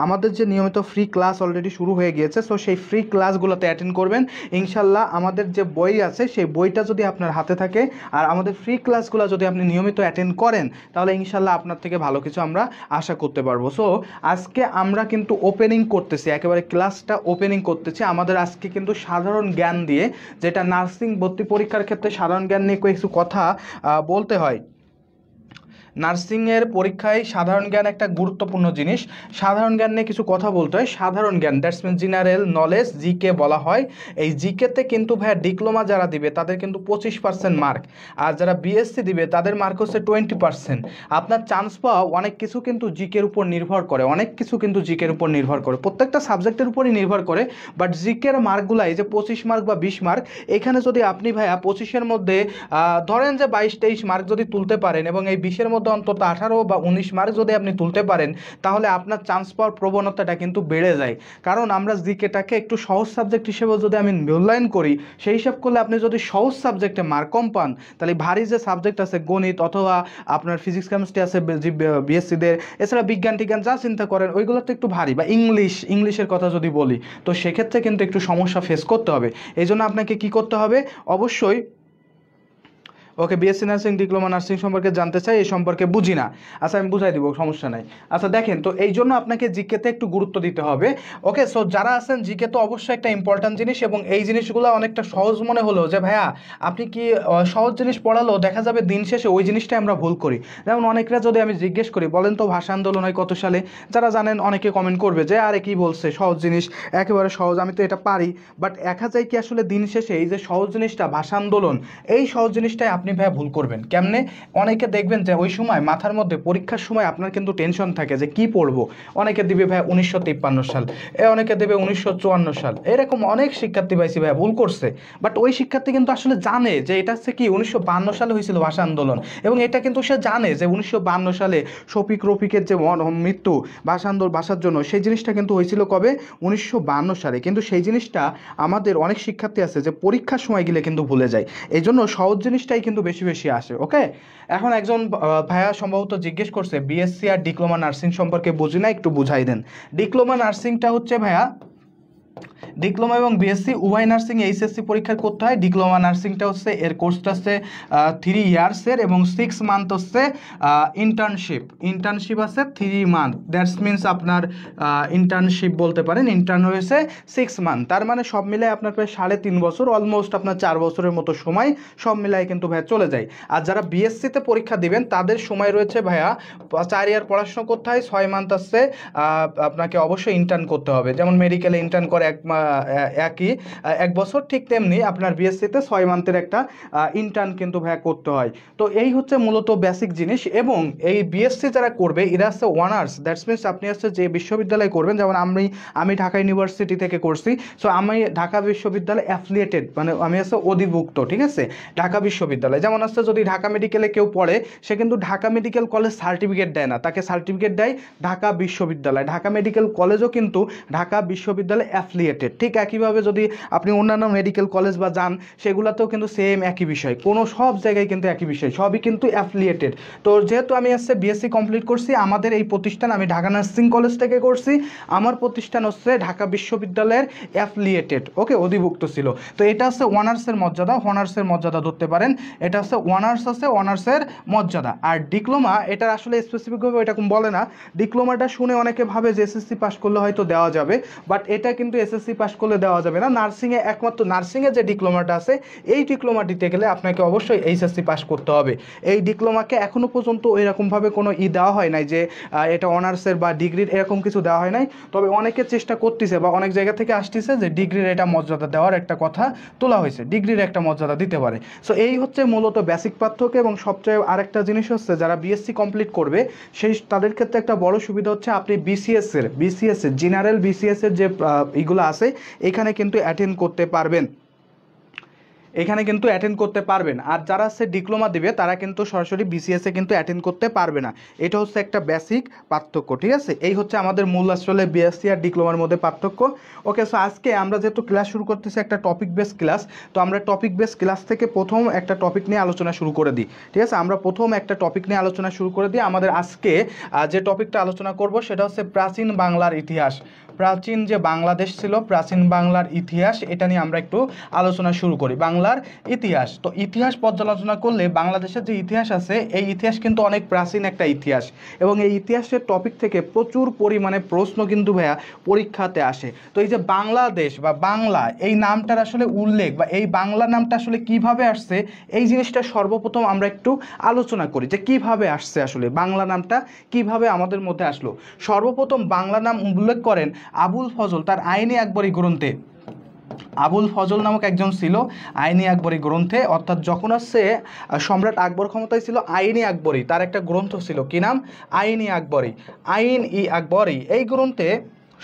আমাদের যে নিয়মিত ফ্রি ক্লাস অলরেডি শুরু হয়ে গিয়েছে, সো সেই ফ্রি ক্লাসগুলোতে অ্যাটেন্ড করবেন ইনশাল্লাহ। আমাদের যে বই আছে সেই বইটা যদি আপনার হাতে থাকে আর আমাদের ফ্রি ক্লাসগুলো যদি আপনি নিয়মিত অ্যাটেন্ড করেন, তাহলে ইনশাল্লাহ আপনার থেকে ভালো কিছু আমরা আশা করতে পারবো। সো আজকে আমরা কিন্তু ওপেনিং করতেছি, একেবারে ক্লাসটা ওপেনিং করতেছি আমাদের আজকে কিন্তু সাধারণ জ্ঞান দিয়ে, যেটা নার্সিং ভর্তি পরীক্ষার ক্ষেত্রে সাধারণ জ্ঞান নিয়ে কিছু কথা বলতে হয়। নার্সিংয়ের পরীক্ষায় সাধারণ জ্ঞান একটা গুরুত্বপূর্ণ জিনিস। সাধারণ জ্ঞান নিয়ে কিছু কথা বলতে হয়। সাধারণ জ্ঞান that's mean general knowledge, GK বলা হয়। এই জিকেতে কিন্তু ভাইয়া ডিপ্লোমা যারা দিবে তাদের কিন্তু 25% মার্ক, আর যারা বিএসসি দিবে তাদের মার্ক হচ্ছে 20%। আপনার চান্স পাওয়া অনেক কিছু কিন্তু জিকের উপর নির্ভর করে, অনেক কিছু কিন্তু জিকের উপর নির্ভর করে, প্রত্যেকটা সাবজেক্টের উপরই নির্ভর করে। বাট জিকের মার্কগুলো এই যে 25 মার্ক বা 20 মার্ক, এখানে যদি আপনি ভাইয়া 25-এর মধ্যে ধরেন যে 22-23 মার্ক যদি তুলতে পারেন এবং এই 20-এর মধ্যে অন্তত 18 বা 19 মার্ক যদি আপনি তুলতে পারেন, তাহলে আপনার চান্স পাওয়ার প্রবণতাটা কিন্তু বেড়ে যায়। কারণ আমরা জিকেটাকে একটু সহজ সাবজেক্ট হিসেবে যদি আমি মূল্যায়ন করি, সেই হিসাব করলে আপনি যদি সহজ সাবজেক্টে মার্ক কম পান, তাহলে ভারী যে সাবজেক্ট আছে গণিত অথবা আপনার ফিজিক্স কেমিস্ট্রি আছে বিএসসিদের, এছাড়া বিজ্ঞান টিজ্ঞান যা চিন্তা করেন ওইগুলো তো একটু ভারী, বা ইংলিশের কথা যদি বলি, তো সেক্ষেত্রে কিন্তু একটু সমস্যা ফেস করতে হবে। এই জন্য আপনাকে কি করতে হবে, অবশ্যই ওকে বিএসসি নার্সিং ডিপ্লোমা নার্সিং সম্পর্কে জানতে চাই, এই সম্পর্কে বুঝি না, আচ্ছা আমি বুঝাই দিব, সমস্যা নাই। আচ্ছা দেখেন, তো এই জন্য আপনাকে জিকেতে একটু গুরুত্ব দিতে হবে। ওকে, সো যারা আছেন জিকে তো অবশ্যই একটা ইম্পর্ট্যান্ট জিনিস, এবং এই জিনিসগুলো অনেকটা সহজ মনে হলো যে ভাইয়া আপনি কি সহজ জিনিস পড়ালো, দেখা যাবে দিন শেষে ওই জিনিসটাই আমরা ভুল করি। যেমন অনেকরা যদি আমি জিজ্ঞেস করি বলেন তো ভাষা আন্দোলন হয় কত সালে, যারা জানেন অনেকে কমেন্ট করবে যে আরে কি বলছে, সহজ জিনিস, একেবারে সহজ, আমি তো এটা পারি। বাট দেখা যায় কি আসলে দিন শেষে এই যে সহজ জিনিসটা ভাষা আন্দোলন, এই সহজ জিনিসটাই আপনি ভাইয়া ভুল করবেন। কেমনে? অনেকে দেখবেন যে ওই সময় মাথার মধ্যে পরীক্ষার সময় আপনার কিন্তু টেনশন থাকে যে কি পড়বো, অনেকে দিবে ভাই 1953 সাল, অনেকে দেবে 1954 সাল, এরকম অনেক শিক্ষার্থী পাইছি ভাইয়া ভুল করছে। বাট ওই শিক্ষার্থী কিন্তু আসলে জানে যে এটা হচ্ছে কি 1952 সালে হয়েছিল ভাষা আন্দোলন, এবং এটা কিন্তু সে জানে যে 1952 সালে শফিক রফিকের যে মৃত্যু ভাষার জন্য, সেই জিনিসটা কিন্তু হয়েছিল কবে, 1952 সালে। কিন্তু সেই জিনিসটা আমাদের অনেক শিক্ষার্থী আছে যে পরীক্ষার সময় গেলে কিন্তু ভুলে যায়, এই জন্য সহজ জিনিসটাই কিন্তু বেশি বেশি আসে। ওকে, এখন একজন ভাইয়া সম্ভবত জিজ্ঞেস করছে বিএসসি আর ডিপ্লোমা নার্সিং সম্পর্কে বুঝি না, একটু বুঝাই দেন। ডিপ্লোমা নার্সিংটা হচ্ছে ভাইয়া, ডিপ্লোমা এবং বিএসসি উভয় নার্সিং এইচএসসি পরীক্ষা করতে হয়। ডিপ্লোমা নার্সিংটা হচ্ছে এর কোর্সটা হচ্ছে 3 ইয়ার্সের এবং 6 মান্থ হচ্ছে ইন্টার্নশিপ আছে 3 মান্থ, দ্যাটস মিনস আপনার ইন্টার্নশিপ বলতে পারেন, ইন্টার্ন হয়েছে 6 মান্থ, তার মানে সব মিলাই আপনার প্রায় 3.5 বছর, অলমোস্ট আপনার 4 বছরের মতো সময় সব মিলাই কিন্তু ভাইয়া চলে যায়। আর যারা বিএসসিতে পরীক্ষা দিবেন তাদের সময় রয়েছে ভাইয়া 4 ইয়ার পড়াশোনা করতে হয়, 6 মান্থ আসছে আপনাকে অবশ্যই ইন্টার্ন করতে হবে। যেমন মেডিকেলে ইন্টার্ন করে একই 1 বছর, ঠিক তেমনি আপনার বিএসসিতে 6 মান্থের একটা ইন্টার্ন কিন্তু ভাইয়া করতে হয়। তো এই হচ্ছে মূলত বেসিক জিনিস। এবং এই বিএসসি যারা করবে এরা হচ্ছে অনার্স, দ্যাটস মিনস আপনি হচ্ছে যে বিশ্ববিদ্যালয়ে করবেন, যেমন আমি ঢাকা ইউনিভার্সিটি থেকে করছি, সো আমি ঢাকা বিশ্ববিদ্যালয় অ্যাফিলিয়েটেড, মানে আমি হচ্ছে অধিভুক্ত, ঠিক আছে, ঢাকা বিশ্ববিদ্যালয়। যেমন হচ্ছে যদি ঢাকা মেডিকেলে কেউ পড়ে, সে কিন্তু ঢাকা মেডিকেল কলেজ সার্টিফিকেট দেয় না, তাকে সার্টিফিকেট দেয় ঢাকা বিশ্ববিদ্যালয়। ঢাকা মেডিকেল কলেজও কিন্তু ঢাকা বিশ্ববিদ্যালয় অ্যাফিলিয়েটেড। ঠিক একইভাবে যদি আপনি অন্যান্য মেডিকেল কলেজ বা যান, সেগুলোতেও কিন্তু সেম একই বিষয়, সব জায়গায় কিন্তু একই বিষয়, সবই কিন্তু অ্যাফিলিয়েটেড। তো যেহেতু আমি হচ্ছে বিএসসি কমপ্লিট করছি, আমাদের এই প্রতিষ্ঠান, আমি ঢাকা নার্সিং কলেজ থেকে করছি, আমার প্রতিষ্ঠান হচ্ছে ঢাকা বিশ্ববিদ্যালয়ের অ্যাফিলিয়েটেড, ওকে, অধিভুক্ত ছিল। তো এটা হচ্ছে অনার্সের মর্যাদা ধরতে পারেন, এটা হচ্ছে অনার্সের মর্যাদা। আর ডিপ্লোমা, এটার আসলে স্পেসিফিকভাবে এরকম বলে না। ডিপ্লোমাটা শুনে অনেকে ভাবে যে এসএসসি পাস করলে হয়তো দেওয়া যাবে, বাট এটা কিন্তু এসএসসি পাস করলে দেওয়া যাবে না। নার্সিংয়ে একমাত্র নার্সিংয়ে যে ডিপ্লোমাটা আছে, এই ডিপ্লোমা দিতে গেলে আপনাকে অবশ্যই এইচএসসি পাস করতে হবে। এই ডিপ্লোমাকে এখনও পর্যন্ত এরকমভাবে কোনো দেওয়া হয় নাই যে এটা অনার্সের বা ডিগ্রির, এরকম কিছু দেওয়া হয় নাই। তবে অনেকে চেষ্টা করতেছে বা অনেক জায়গা থেকে আসতেছে যে ডিগ্রির এটা মর্যাদা দেওয়ার একটা কথা তোলা হয়েছে, ডিগ্রির একটা মর্যাদা দিতে পারে। সো এই হচ্ছে মূলত বেসিক পার্থক্য। এবং সবচেয়ে আরেকটা জিনিস হচ্ছে যারা বিএসসি কমপ্লিট করবে, তাদের ক্ষেত্রে একটা বড় সুবিধা হচ্ছে আপনি বিসিএস এর জেনারেল বিসিএস এর যে এগুলো আছে, এখানে কিন্তু অ্যাটেন্ড করতে পারবেন। এখানে কিন্তু অ্যাটেন্ড করতে পারবেন। আর যারা হচ্ছে ডিপ্লোমা দিবে তারা কিন্তু সরাসরি বিসিএসে কিন্তু অ্যাটেন্ড করতে পারবে না। এটা হচ্ছে একটা বেসিক পার্থক্য, ঠিক আছে? এই হচ্ছে আমাদের মূল আসলে বিএসসি আর ডিপ্লোমার মধ্যে পার্থক্য। ওকে, সো আজকে আমরা যেহেতু ক্লাস শুরু করতেছি একটা টপিক বেস ক্লাস, তো আমরা টপিক বেস ক্লাস থেকে প্রথম একটা টপিক নিয়ে আলোচনা শুরু করে দিই, ঠিক আছে? আমরা প্রথম একটা টপিক নিয়ে আলোচনা শুরু করে দিই। আমাদের আজকে যে টপিকটা আলোচনা করব সেটা হচ্ছে প্রাচীন বাংলার ইতিহাস। প্রাচীন যে বাংলাদেশ ছিল, প্রাচীন বাংলার ইতিহাস, এটা নিয়ে আমরা একটু আলোচনা শুরু করি। বাংলার ইতিহাস, তো ইতিহাস পর্যালোচনা করলে বাংলাদেশের যে ইতিহাস আছে এই ইতিহাস কিন্তু অনেক প্রাচীন একটা ইতিহাস, এবং এই ইতিহাসের টপিক থেকে প্রচুর পরিমাণে প্রশ্ন কিন্তু ভাইয়া পরীক্ষাতে আসে। তো এই যে বাংলাদেশ বা বাংলা এই নামটার আসলে উল্লেখ বা এই বাংলা নামটা আসলে কিভাবে আসছে, এই জিনিসটা সর্বপ্রথম আমরা একটু আলোচনা করি যে কিভাবে আসছে, আসলে বাংলা নামটা কিভাবে আমাদের মধ্যে আসলো। সর্বপ্রথম বাংলা নাম উল্লেখ করেন আবুল ফজল তার আইনি আকবরী গ্রন্থে। আবুল ফজল নামক একজন ছিল আইনি আকবরী গ্রন্থে, অর্থাৎ যখন হচ্ছে সম্রাট আকবর ক্ষমতায় ছিল, আইনি আকবরী তার একটা গ্রন্থ ছিল, কি নাম? আইনি আকবরী, আইন-ই-আকবরী। এই গ্রন্থে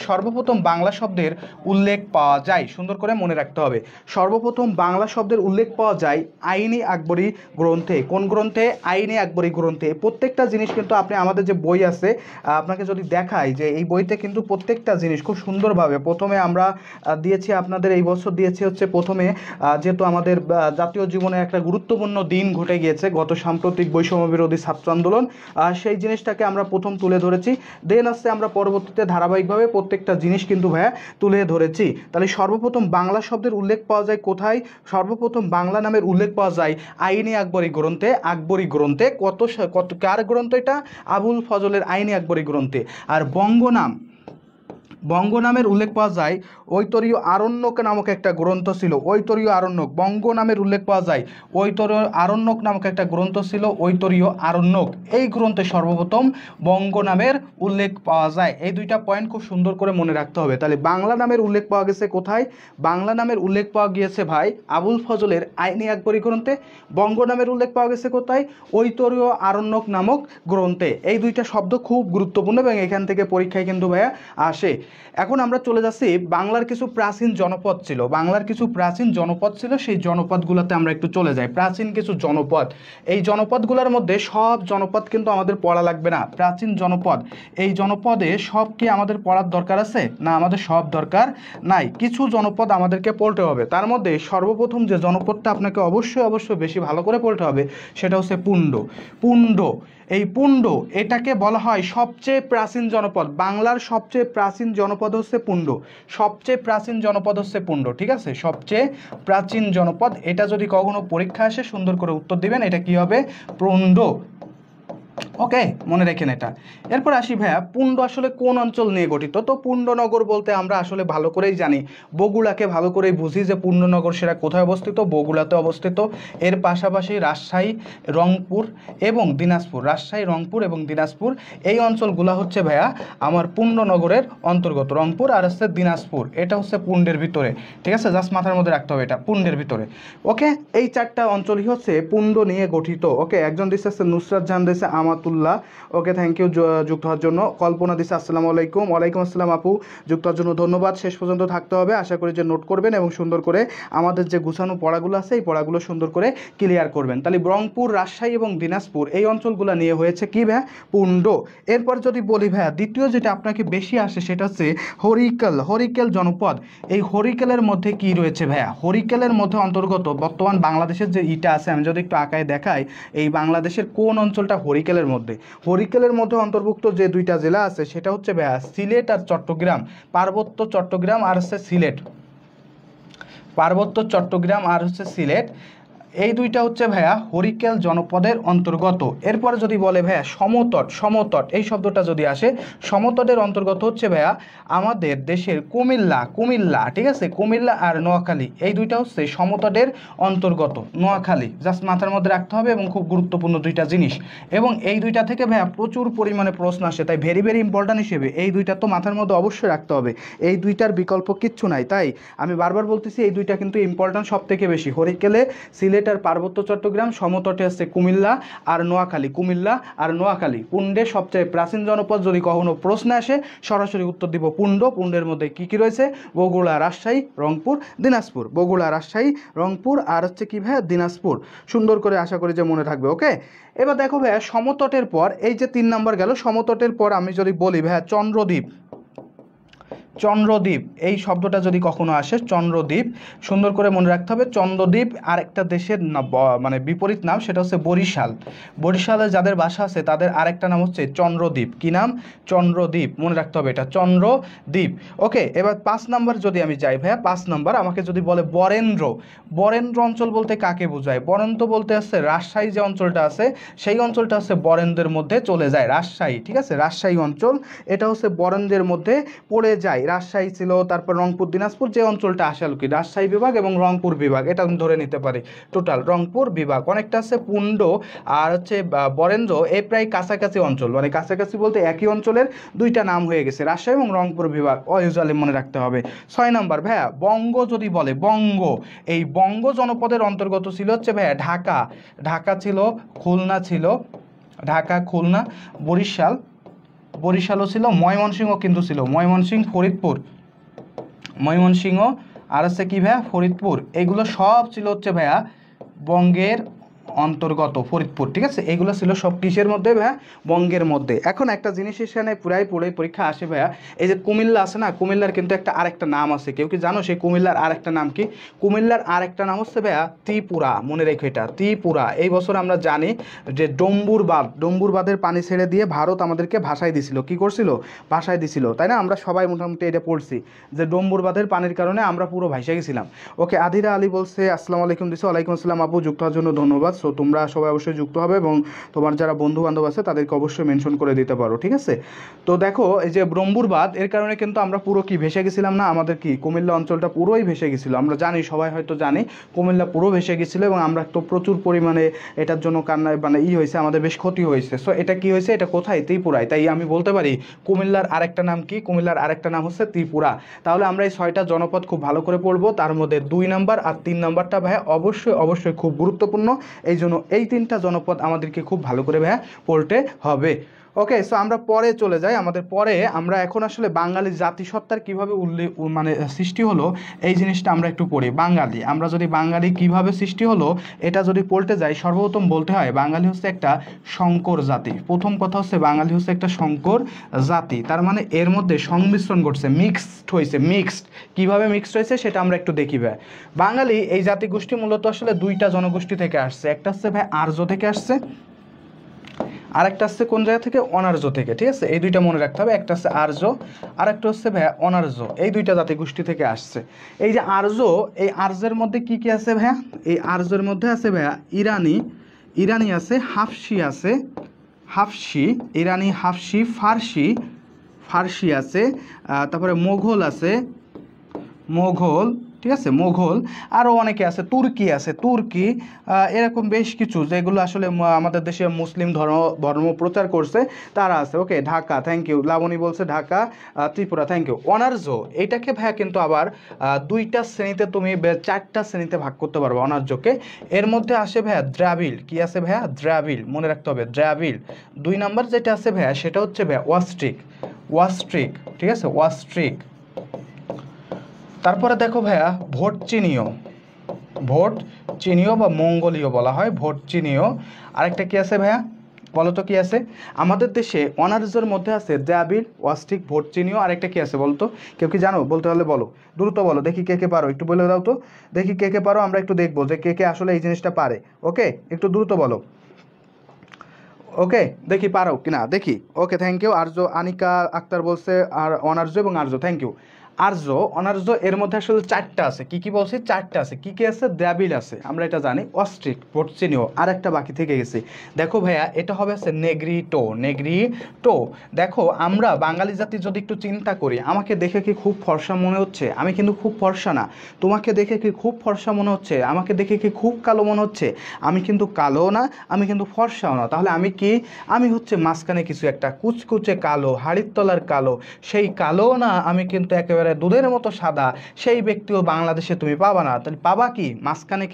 সর্বপ্রথম বাংলা শব্দের উল্লেখ পাওয়া যায়। সুন্দর করে মনে রাখতে হবে, সর্বপ্রথম বাংলা শব্দের উল্লেখ পাওয়া যায় আইনি আকবরী গ্রন্থে। কোন গ্রন্থে? আইনি আকবরী গ্রন্থে। প্রত্যেকটা জিনিস কিন্তু আপনি আমাদের যে বই আছে, আপনাকে যদি দেখাই যে এই বইতে কিন্তু প্রত্যেকটা জিনিস খুব সুন্দরভাবে প্রথমে আমরা দিয়েছি আপনাদের, এই বছর দিয়েছি হচ্ছে প্রথমে, যেহেতু আমাদের জাতীয় জীবনে একটা গুরুত্বপূর্ণ দিন ঘটে গিয়েছে গত সাম্প্রতিক বৈষম্য বিরোধী ছাত্র আন্দোলন, সেই জিনিসটাকে আমরা প্রথম তুলে ধরেছি। দেন আসছে আমরা পরবর্তীতে ধারাবাহিকভাবে প্রত্যেকটা জিনিস কিন্তু ভাইয়া তুলে ধরেছি। তাহলে সর্বপ্রথম বাংলা শব্দের উল্লেখ পাওয়া যায় কোথায়? সর্বপ্রথম বাংলা নামের উল্লেখ পাওয়া যায় আইনি আকবরী গ্রন্থে। আকবরী গ্রন্থে কত কার গ্রন্থ? এটা আবুল ফজলের আইনি আকবরী গ্রন্থে। আর বঙ্গ নামের উল্লেখ পাওয়া যায় ঐতরীয় আরণ্যক নামক একটা গ্রন্থ ছিল, ঐতরীয় আরণ্যক। বঙ্গ নামের উল্লেখ পাওয়া যায় ঐতরীয় আরণ্যক নামক একটা গ্রন্থ ছিল, ঐতরীয় আরণ্যক। এই গ্রন্থে সর্বপ্রথম বঙ্গ নামের উল্লেখ পাওয়া যায়। এই দুইটা পয়েন্ট খুব সুন্দর করে মনে রাখতে হবে। তাহলে বাংলা নামের উল্লেখ পাওয়া গেছে কোথায়? বাংলা নামের উল্লেখ পাওয়া গিয়েছে ভাই আবুল ফজলের আইনি আকবরী গ্রন্থে। বঙ্গ নামের উল্লেখ পাওয়া গেছে কোথায়? ঐতরীয় আরণ্যক নামক গ্রন্থে। এই দুইটা শব্দ খুব গুরুত্বপূর্ণ এবং এখান থেকে পরীক্ষায় কিন্তু ভাইয়া আসে। এখন আমরা চলে যাচ্ছি বাংলার কিছু প্রাচীন জনপদ ছিল। বাংলার কিছু প্রাচীন জনপদ ছিল, সেই জনপদগুলোতে আমরা একটু চলে যাই। প্রাচীন কিছু জনপদ, এই জনপদগুলোর মধ্যে সব জনপদ কিন্তু আমাদের পড়া লাগবে না। প্রাচীন জনপদ, এই জনপদে সব কি আমাদের পড়ার দরকার আছে? না, আমাদের সব দরকার নাই। কিছু জনপদ আমাদেরকে পড়তে হবে। তার মধ্যে সর্বপ্রথম যে জনপদটা আপনাকে অবশ্যই বেশি ভালো করে পড়তে হবে সেটা হচ্ছে পুণ্ড। পুণ্ড, এই পুণ্ড, এটাকে বলা হয় সবচেয়ে প্রাচীন জনপদ। বাংলার সবচেয়ে প্রাচীন জনপদ হচ্ছে পুণ্ড। সবচেয়ে প্রাচীন জনপদ হচ্ছে পুণ্ড, ঠিক আছে? সবচেয়ে প্রাচীন জনপদ। এটা যদি কখনো পরীক্ষা আসে সুন্দর করে উত্তর দিবেন, এটা কি হবে? পুণ্ড। ওকে, মনে রাখেন এটা। এরপর আসি ভাইয়া, পুণ্ড আসলে কোন অঞ্চল নিয়ে গঠিত? তো পুণ্ডনগর বলতে আমরা আসলে ভালো করেই জানি, বগুড়াকে ভালো করেই বুঝি যে পুণ্ডনগর সেটা কোথায় অবস্থিত? বগুড়াতে অবস্থিত। এর পাশাপাশি রাজশাহী, রংপুর এবং দিনাজপুর, রাজশাহী, রংপুর এবং দিনাজপুর, এই অঞ্চলগুলো হচ্ছে ভাইয়া আমার পুণ্ডনগরের অন্তর্গত। রংপুর আর হচ্ছে দিনাজপুর, এটা হচ্ছে পুণ্ডের ভিতরে, ঠিক আছে? জাস্ট মাথার মধ্যে রাখতে হবে, এটা পুণ্ডের ভিতরে। ওকে, এই চারটা অঞ্চলই হচ্ছে পুণ্ড নিয়ে গঠিত। ওকে, একজন দিচ্ছে নুসরাত জাহান দিচ্ছে আমাতুল্লাহ, ওকে, থ্যাংক ইউ যুক্ত হওয়ার জন্য। কল্পনা দিচ্ছে আসসালামু আলাইকুম। ওয়ালাইকুম আসসালাম আপু, যুক্ত হওয়ার জন্য ধন্যবাদ। শেষ পর্যন্ত থাকতে হবে, আশা করি যে নোট করবেন এবং সুন্দর করে আমাদের যে গুছানো পড়াগুলো আছে এই পড়াগুলো সুন্দর করে ক্লিয়ার করবেন। তাহলে রংপুর, রাজশাহী এবং দিনাজপুর এই অঞ্চলগুলো নিয়ে হয়েছে কি ভাইয়া? পুণ্ড। এরপর যদি বলি ভাইয়া, দ্বিতীয় যেটা আপনাকে বেশি আসে সেটা হচ্ছে হরিকেল। হরিকেল জনপদ, এই হরিকেলের মধ্যে কি রয়েছে ভাইয়া? হরিকেলের মধ্যে অন্তর্গত বর্তমান বাংলাদেশের যে ইটা আছে, আমি যদি একটু আঁকায় দেখাই, এই বাংলাদেশের কোন অঞ্চলটা হরিকেলের মধ্যে? হরিকেলের মধ্যে অন্তর্ভুক্ত যে দুইটা জেলা আছে সেটা হচ্ছে ভাইয়া সিলেট আর চট্টগ্রাম। পার্বত্য চট্টগ্রাম আর হচ্ছে সিলেট, পার্বত্য চট্টগ্রাম আর হচ্ছে সিলেট, এই দুইটা হচ্ছে ভাইয়া হরিকেল জনপদের অন্তর্গত। এরপরে যদি বলে ভাইয়া সমতট, সমতট এই শব্দটা যদি আসে, সমতটের অন্তর্গত হচ্ছে ভাইয়া আমাদের দেশের কুমিল্লা, ঠিক আছে? কুমিল্লা আর নোয়াখালী, এই দুইটা হচ্ছে সমতটের অন্তর্গত। নোয়াখালী জাস্ট মাথার মধ্যে রাখতে হবে এবং খুব গুরুত্বপূর্ণ দুইটা জিনিস, এবং এই দুইটা থেকে ভাইয়া প্রচুর পরিমাণে প্রশ্ন আসে, তাই ভেরি ইম্পর্ট্যান্ট হিসেবে এই দুইটা তো মাথার মধ্যে অবশ্যই রাখতে হবে। এই দুইটার বিকল্প কিচ্ছু নাই, তাই আমি বারবার বলতেছি এই দুইটা কিন্তু ইম্পর্ট্যান্ট সব থেকে বেশি। হরিকেলে, সিলেট সিলেটের পার্বত্য চট্টগ্রাম, সমতটে আছে কুমিল্লা আর নোয়াখালী, কুমিল্লা আর নোয়াখালী। পুণ্ডে সবচেয়ে প্রাচীন জনপদ, যদি কখনো প্রশ্ন আসে সরাসরি উত্তর দিব পুণ্ড। পুণ্ডের মধ্যে কি কি রয়েছে? বগুড়া, রাজশাহী, রংপুর, দিনাজপুর। বগুড়া, রাজশাহী, রংপুর আর হচ্ছে কি ভাইয়া দিনাজপুর। সুন্দর করে আশা করি যে মনে থাকবে। ওকে, এবার দেখো ভাইয়া সমতটের পর এই যে 3 নাম্বার গেল, সমতটের পর আমি যদি বলি ভাইয়া চন্দ্রদ্বীপ, চন্দ্রদ্বীপ এই শব্দটা যদি কখনো আসে, চন্দ্রদ্বীপ, সুন্দর করে মনে রাখতে হবে। চন্দ্রদ্বীপ আর একটা দেশের মানে বিপরীত নাম, সেটা হচ্ছে বরিশাল। বরিশালে যাদের বাসা আছে তাদের আরেকটা নাম হচ্ছে চন্দ্রদ্বীপ। কি নাম? চন্দ্রদ্বীপ, মনে রাখতে হবে এটা, চন্দ্রদ্বীপ। ওকে, এবার 5 নাম্বার যদি আমি যাই ভাইয়া, 5 নাম্বার আমাকে যদি বলে বরেন্দ্র, বরেন্দ্র অঞ্চল বলতে কাকে বোঝায়? বরেন্দ্র বলতে আছে রাজশাহী যে অঞ্চলটা আছে সেই অঞ্চলটা হচ্ছে বরেন্দ্রের মধ্যে চলে যায়, রাজশাহী। ঠিক আছে, রাজশাহী অঞ্চল এটা হচ্ছে বরেন্দ্রের মধ্যে পড়ে যায়। রাজশাহী ছিল, তারপর রংপুর, দিনাজপুর, যে অঞ্চলটা আসে আর কি, রাজশাহী বিভাগ এবং রংপুর বিভাগ, এটা আমি ধরে নিতে পারি টোটাল রংপুর বিভাগ। অনেকটা আছে পুণ্ড আর হচ্ছে বরেন্দ্র, এই প্রায় কাছাকাছি অঞ্চল, মানে কাছাকাছি বলতে একই অঞ্চলের দুইটা নাম হয়ে গেছে, রাজশাহী এবং রংপুর বিভাগ। ইউজুয়ালি মনে রাখতে হবে। 6 নাম্বার ভাইয়া বঙ্গ যদি বলে, বঙ্গ, এই বঙ্গ জনপদের অন্তর্গত ছিল হচ্ছে ভাইয়া ঢাকা, ঢাকা ছিল, খুলনা ছিল, ঢাকা, খুলনা, বরিশাল, বরিশালও ছিল, ময়মনসিংহ কিন্তু ছিল, ময়মনসিংহ, ফরিদপুর, ময়মনসিংহ আর হচ্ছে কি ভাইয়া ফরিদপুর, এগুলো সব ছিল হচ্ছে ভাইয়া বঙ্গের অন্তর্গত, ফরিদপুর। ঠিক আছে, এগুলো ছিল সব কিসের মধ্যে ভাইয়া? বঙ্গের মধ্যে। এখন একটা জিনিস এখানে পুরাই পড়ে পরীক্ষা আসে ভাইয়া, এই যে কুমিল্লা আছে না, কুমিল্লার কিন্তু একটা আরেকটা নাম আছে, কেউ কি জানো সেই কুমিল্লার আরেকটা নাম কি? কুমিল্লার আরেকটা নাম হচ্ছে ভাইয়া ত্রিপুরা, মনে রেখো এটা, ত্রিপুরা। এই বছর আমরা জানি যে ডম্বুর বাঁধ, ডম্বুর বাঁধের পানি ছেড়ে দিয়ে ভারত আমাদেরকে ভাসায় দিছিল, কি করছিল? ভাসায় দিছিল, তাই না? আমরা সবাই মোটামুটি এটা পড়ছি যে ডম্বুর বাঁধের পানির কারণে আমরা পুরো ভাসে গেছিলাম। ওকে, আদিরা আলী বলছে আসসালামু আলাইকুম দিছে, ওয়ালাইকুম আসসালাম আপু, যুক্ত হওয়ার জন্য ধন্যবাদ। সো তোমরা সবাই অবশ্যই যুক্ত হবে এবং তোমার যারা বন্ধু বান্ধব আছে তাদেরকে অবশ্যই মেনশন করে দিতে পারো। ঠিক আছে, তো দেখো এই যে ব্রহ্মপুর বাঁধ, এর কারণে কিন্তু আমরা পুরো কি ভেসে গেছিলাম না? আমাদের কি কুমিল্লা অঞ্চলটা পুরোই ভেসে গেছিলো, আমরা জানি, সবাই হয়তো জানি কুমিল্লা পুরো ভেসে গেছিলো এবং আমরা তো প্রচুর পরিমাণে এটার জন্য কান্নায় মানে হয়েছে, আমাদের বেশ ক্ষতি হয়েছে। সো এটা কি হয়েছে? এটা কোথায়? ত্রিপুরায়। তাই আমি বলতে পারি কুমিল্লার আরেকটা নাম কি? কুমিল্লার আরেকটা নাম হচ্ছে ত্রিপুরা। তাহলে আমরা এই 6টা জনপদ খুব ভালো করে পড়বো, তার মধ্যে 2 নাম্বার আর 3 নাম্বারটা ভাইয়া অবশ্যই অবশ্যই খুব গুরুত্বপূর্ণ, এই জন্য এই 3টা জনপদ আমাদেরকে খুব ভালো করে ভাইয়া পড়তে হবে। ওকে, সো আমরা পরে চলে যাই, আমাদের পরে আমরা এখন আসলে বাঙালি জাতিসত্তার কীভাবে মানে সৃষ্টি হলো এই জিনিসটা আমরা একটু পড়ি। বাঙালি, আমরা যদি বাঙালি কিভাবে সৃষ্টি হলো এটা যদি পড়তে যাই, সর্বপ্রথম বলতে হয় বাঙালি হচ্ছে একটা সংকর জাতি। প্রথম কথা হচ্ছে বাঙালি হচ্ছে একটা সংকর জাতি, তার মানে এর মধ্যে সংমিশ্রণ ঘটছে, মিক্সড হয়েছে। মিক্সড কীভাবে মিক্সড হয়েছে সেটা আমরা একটু দেখি ভাই। বাঙালি এই জাতিগোষ্ঠী মূলত আসলে 2টা জনগোষ্ঠী থেকে আসছে, একটা হচ্ছে ভাই আর্য থেকে আসছে, আরেকটা আসছে কোন জায়গা থেকে? অনার্য থেকে। ঠিক আছে, এই 2টা মনে রাখতে হবে, একটা হচ্ছে আর্য আর একটা হচ্ছে ভাইয়া অনার্য, এই 2টা জাতিগোষ্ঠী থেকে আসছে। এই যে আর্য, এই আর্যের মধ্যে কি কি আছে ভাইয়া? এই আর্যের মধ্যে আছে ভাইয়া ইরানি, ইরানি আছে, হাফসি আছে, হাফসি, ইরানি, হাফসি, ফার্সি, ফার্সি আছে, তারপরে মোঘল আছে, মোঘল, ঠিক আছে, মোঘল, আরও অনেকে আছে, তুর্কি আছে, তুর্কি, এরকম বেশ কিছু যেগুলো আসলে আমাদের দেশে মুসলিম ধর্ম প্রচার করছে তারা আছে। ওকে, ঢাকা, থ্যাংক ইউ, লাবণী বলছে ঢাকা, ত্রিপুরা, থ্যাংক ইউ। অনার্য এটাকে ভাইয়া কিন্তু আবার 2টা শ্রেণীতে, তুমি 4টা শ্রেণীতে ভাগ করতে পারবো অনার্যকে। এর মধ্যে আসে ভাইয়া দ্রাবিড়, কি আছে ভাইয়া? দ্রাবিড়, মনে রাখতে হবে দ্রাবিড়। 2 নাম্বার যেটা আছে ভাইয়া সেটা হচ্ছে ভাইয়া ওয়াস্ট্রিক, ওয়াস্ট্রিক, ঠিক আছে, ওয়াস্ট্রিক। তারপরে দেখো ভাইয়া ভোট চিনীয়, ভোট চিনীয় বা মঙ্গোলীয় বলা হয়, ভোট চিনীয়। আরেকটা কি আছে ভাইয়া? বলো তো কি আছে? আমাদের দেশে অনার্যের মধ্যে আছে দ্রাবিড়, ওয়াস্ট্রিক, ভোট চিনীয়, আরেকটা কি আছে বলতো? কেউ কি জানো? বলতে হলে বলো, দ্রুত বলো, দেখি কে কে পারো, একটু বলে দাও তো, দেখি কে কে পারো, আমরা একটু দেখবো যে কে কে আসলে এই জিনিসটা পারে। ওকে, একটু দ্রুত বলো। ওকে, দেখি পারো কিনা দেখি। ওকে, থ্যাংক ইউ। আর্য, আনিকা আক্তার বলছে আর অনার্য এবং আর্য, থ্যাংক ইউ। আর্য, অনার্য, এর মধ্যে আসলে 4টা আছে। কি কি বলছি? 4টা আছে। কি কি আছে? দ্রাবিড় আছে, আমরা এটা জানি, অস্ট্রিক, ভোট চিনীয়, আর একটা বাকি থেকে গেছে। দেখো ভাইয়া এটা হবে আছে নেগ্রিটো, নেগ্রিটো। দেখো আমরা বাঙালি জাতি যদি একটু চিন্তা করি, আমাকে দেখে কি খুব ফর্সা মনে হচ্ছে? আমি কিন্তু খুব ফর্সা না। তোমাকে দেখে কি খুব ফর্সা মনে হচ্ছে? আমাকে দেখে কি খুব কালো মনে হচ্ছে? আমি কিন্তু কালো না, আমি কিন্তু ফর্সাও না। তাহলে আমি কি? আমি হচ্ছে মাঝখানে কিছু একটা, কুচকুচে কালো, হাড়ির তলার কালো। সেই কালো না, আমি কিন্তু একেবারে একেবারে দুধের মতো সাদা সেই ব্যক্তিও বাংলাদেশে তুমি পাবা না। তাহলে পাবা কি? মাঝখানে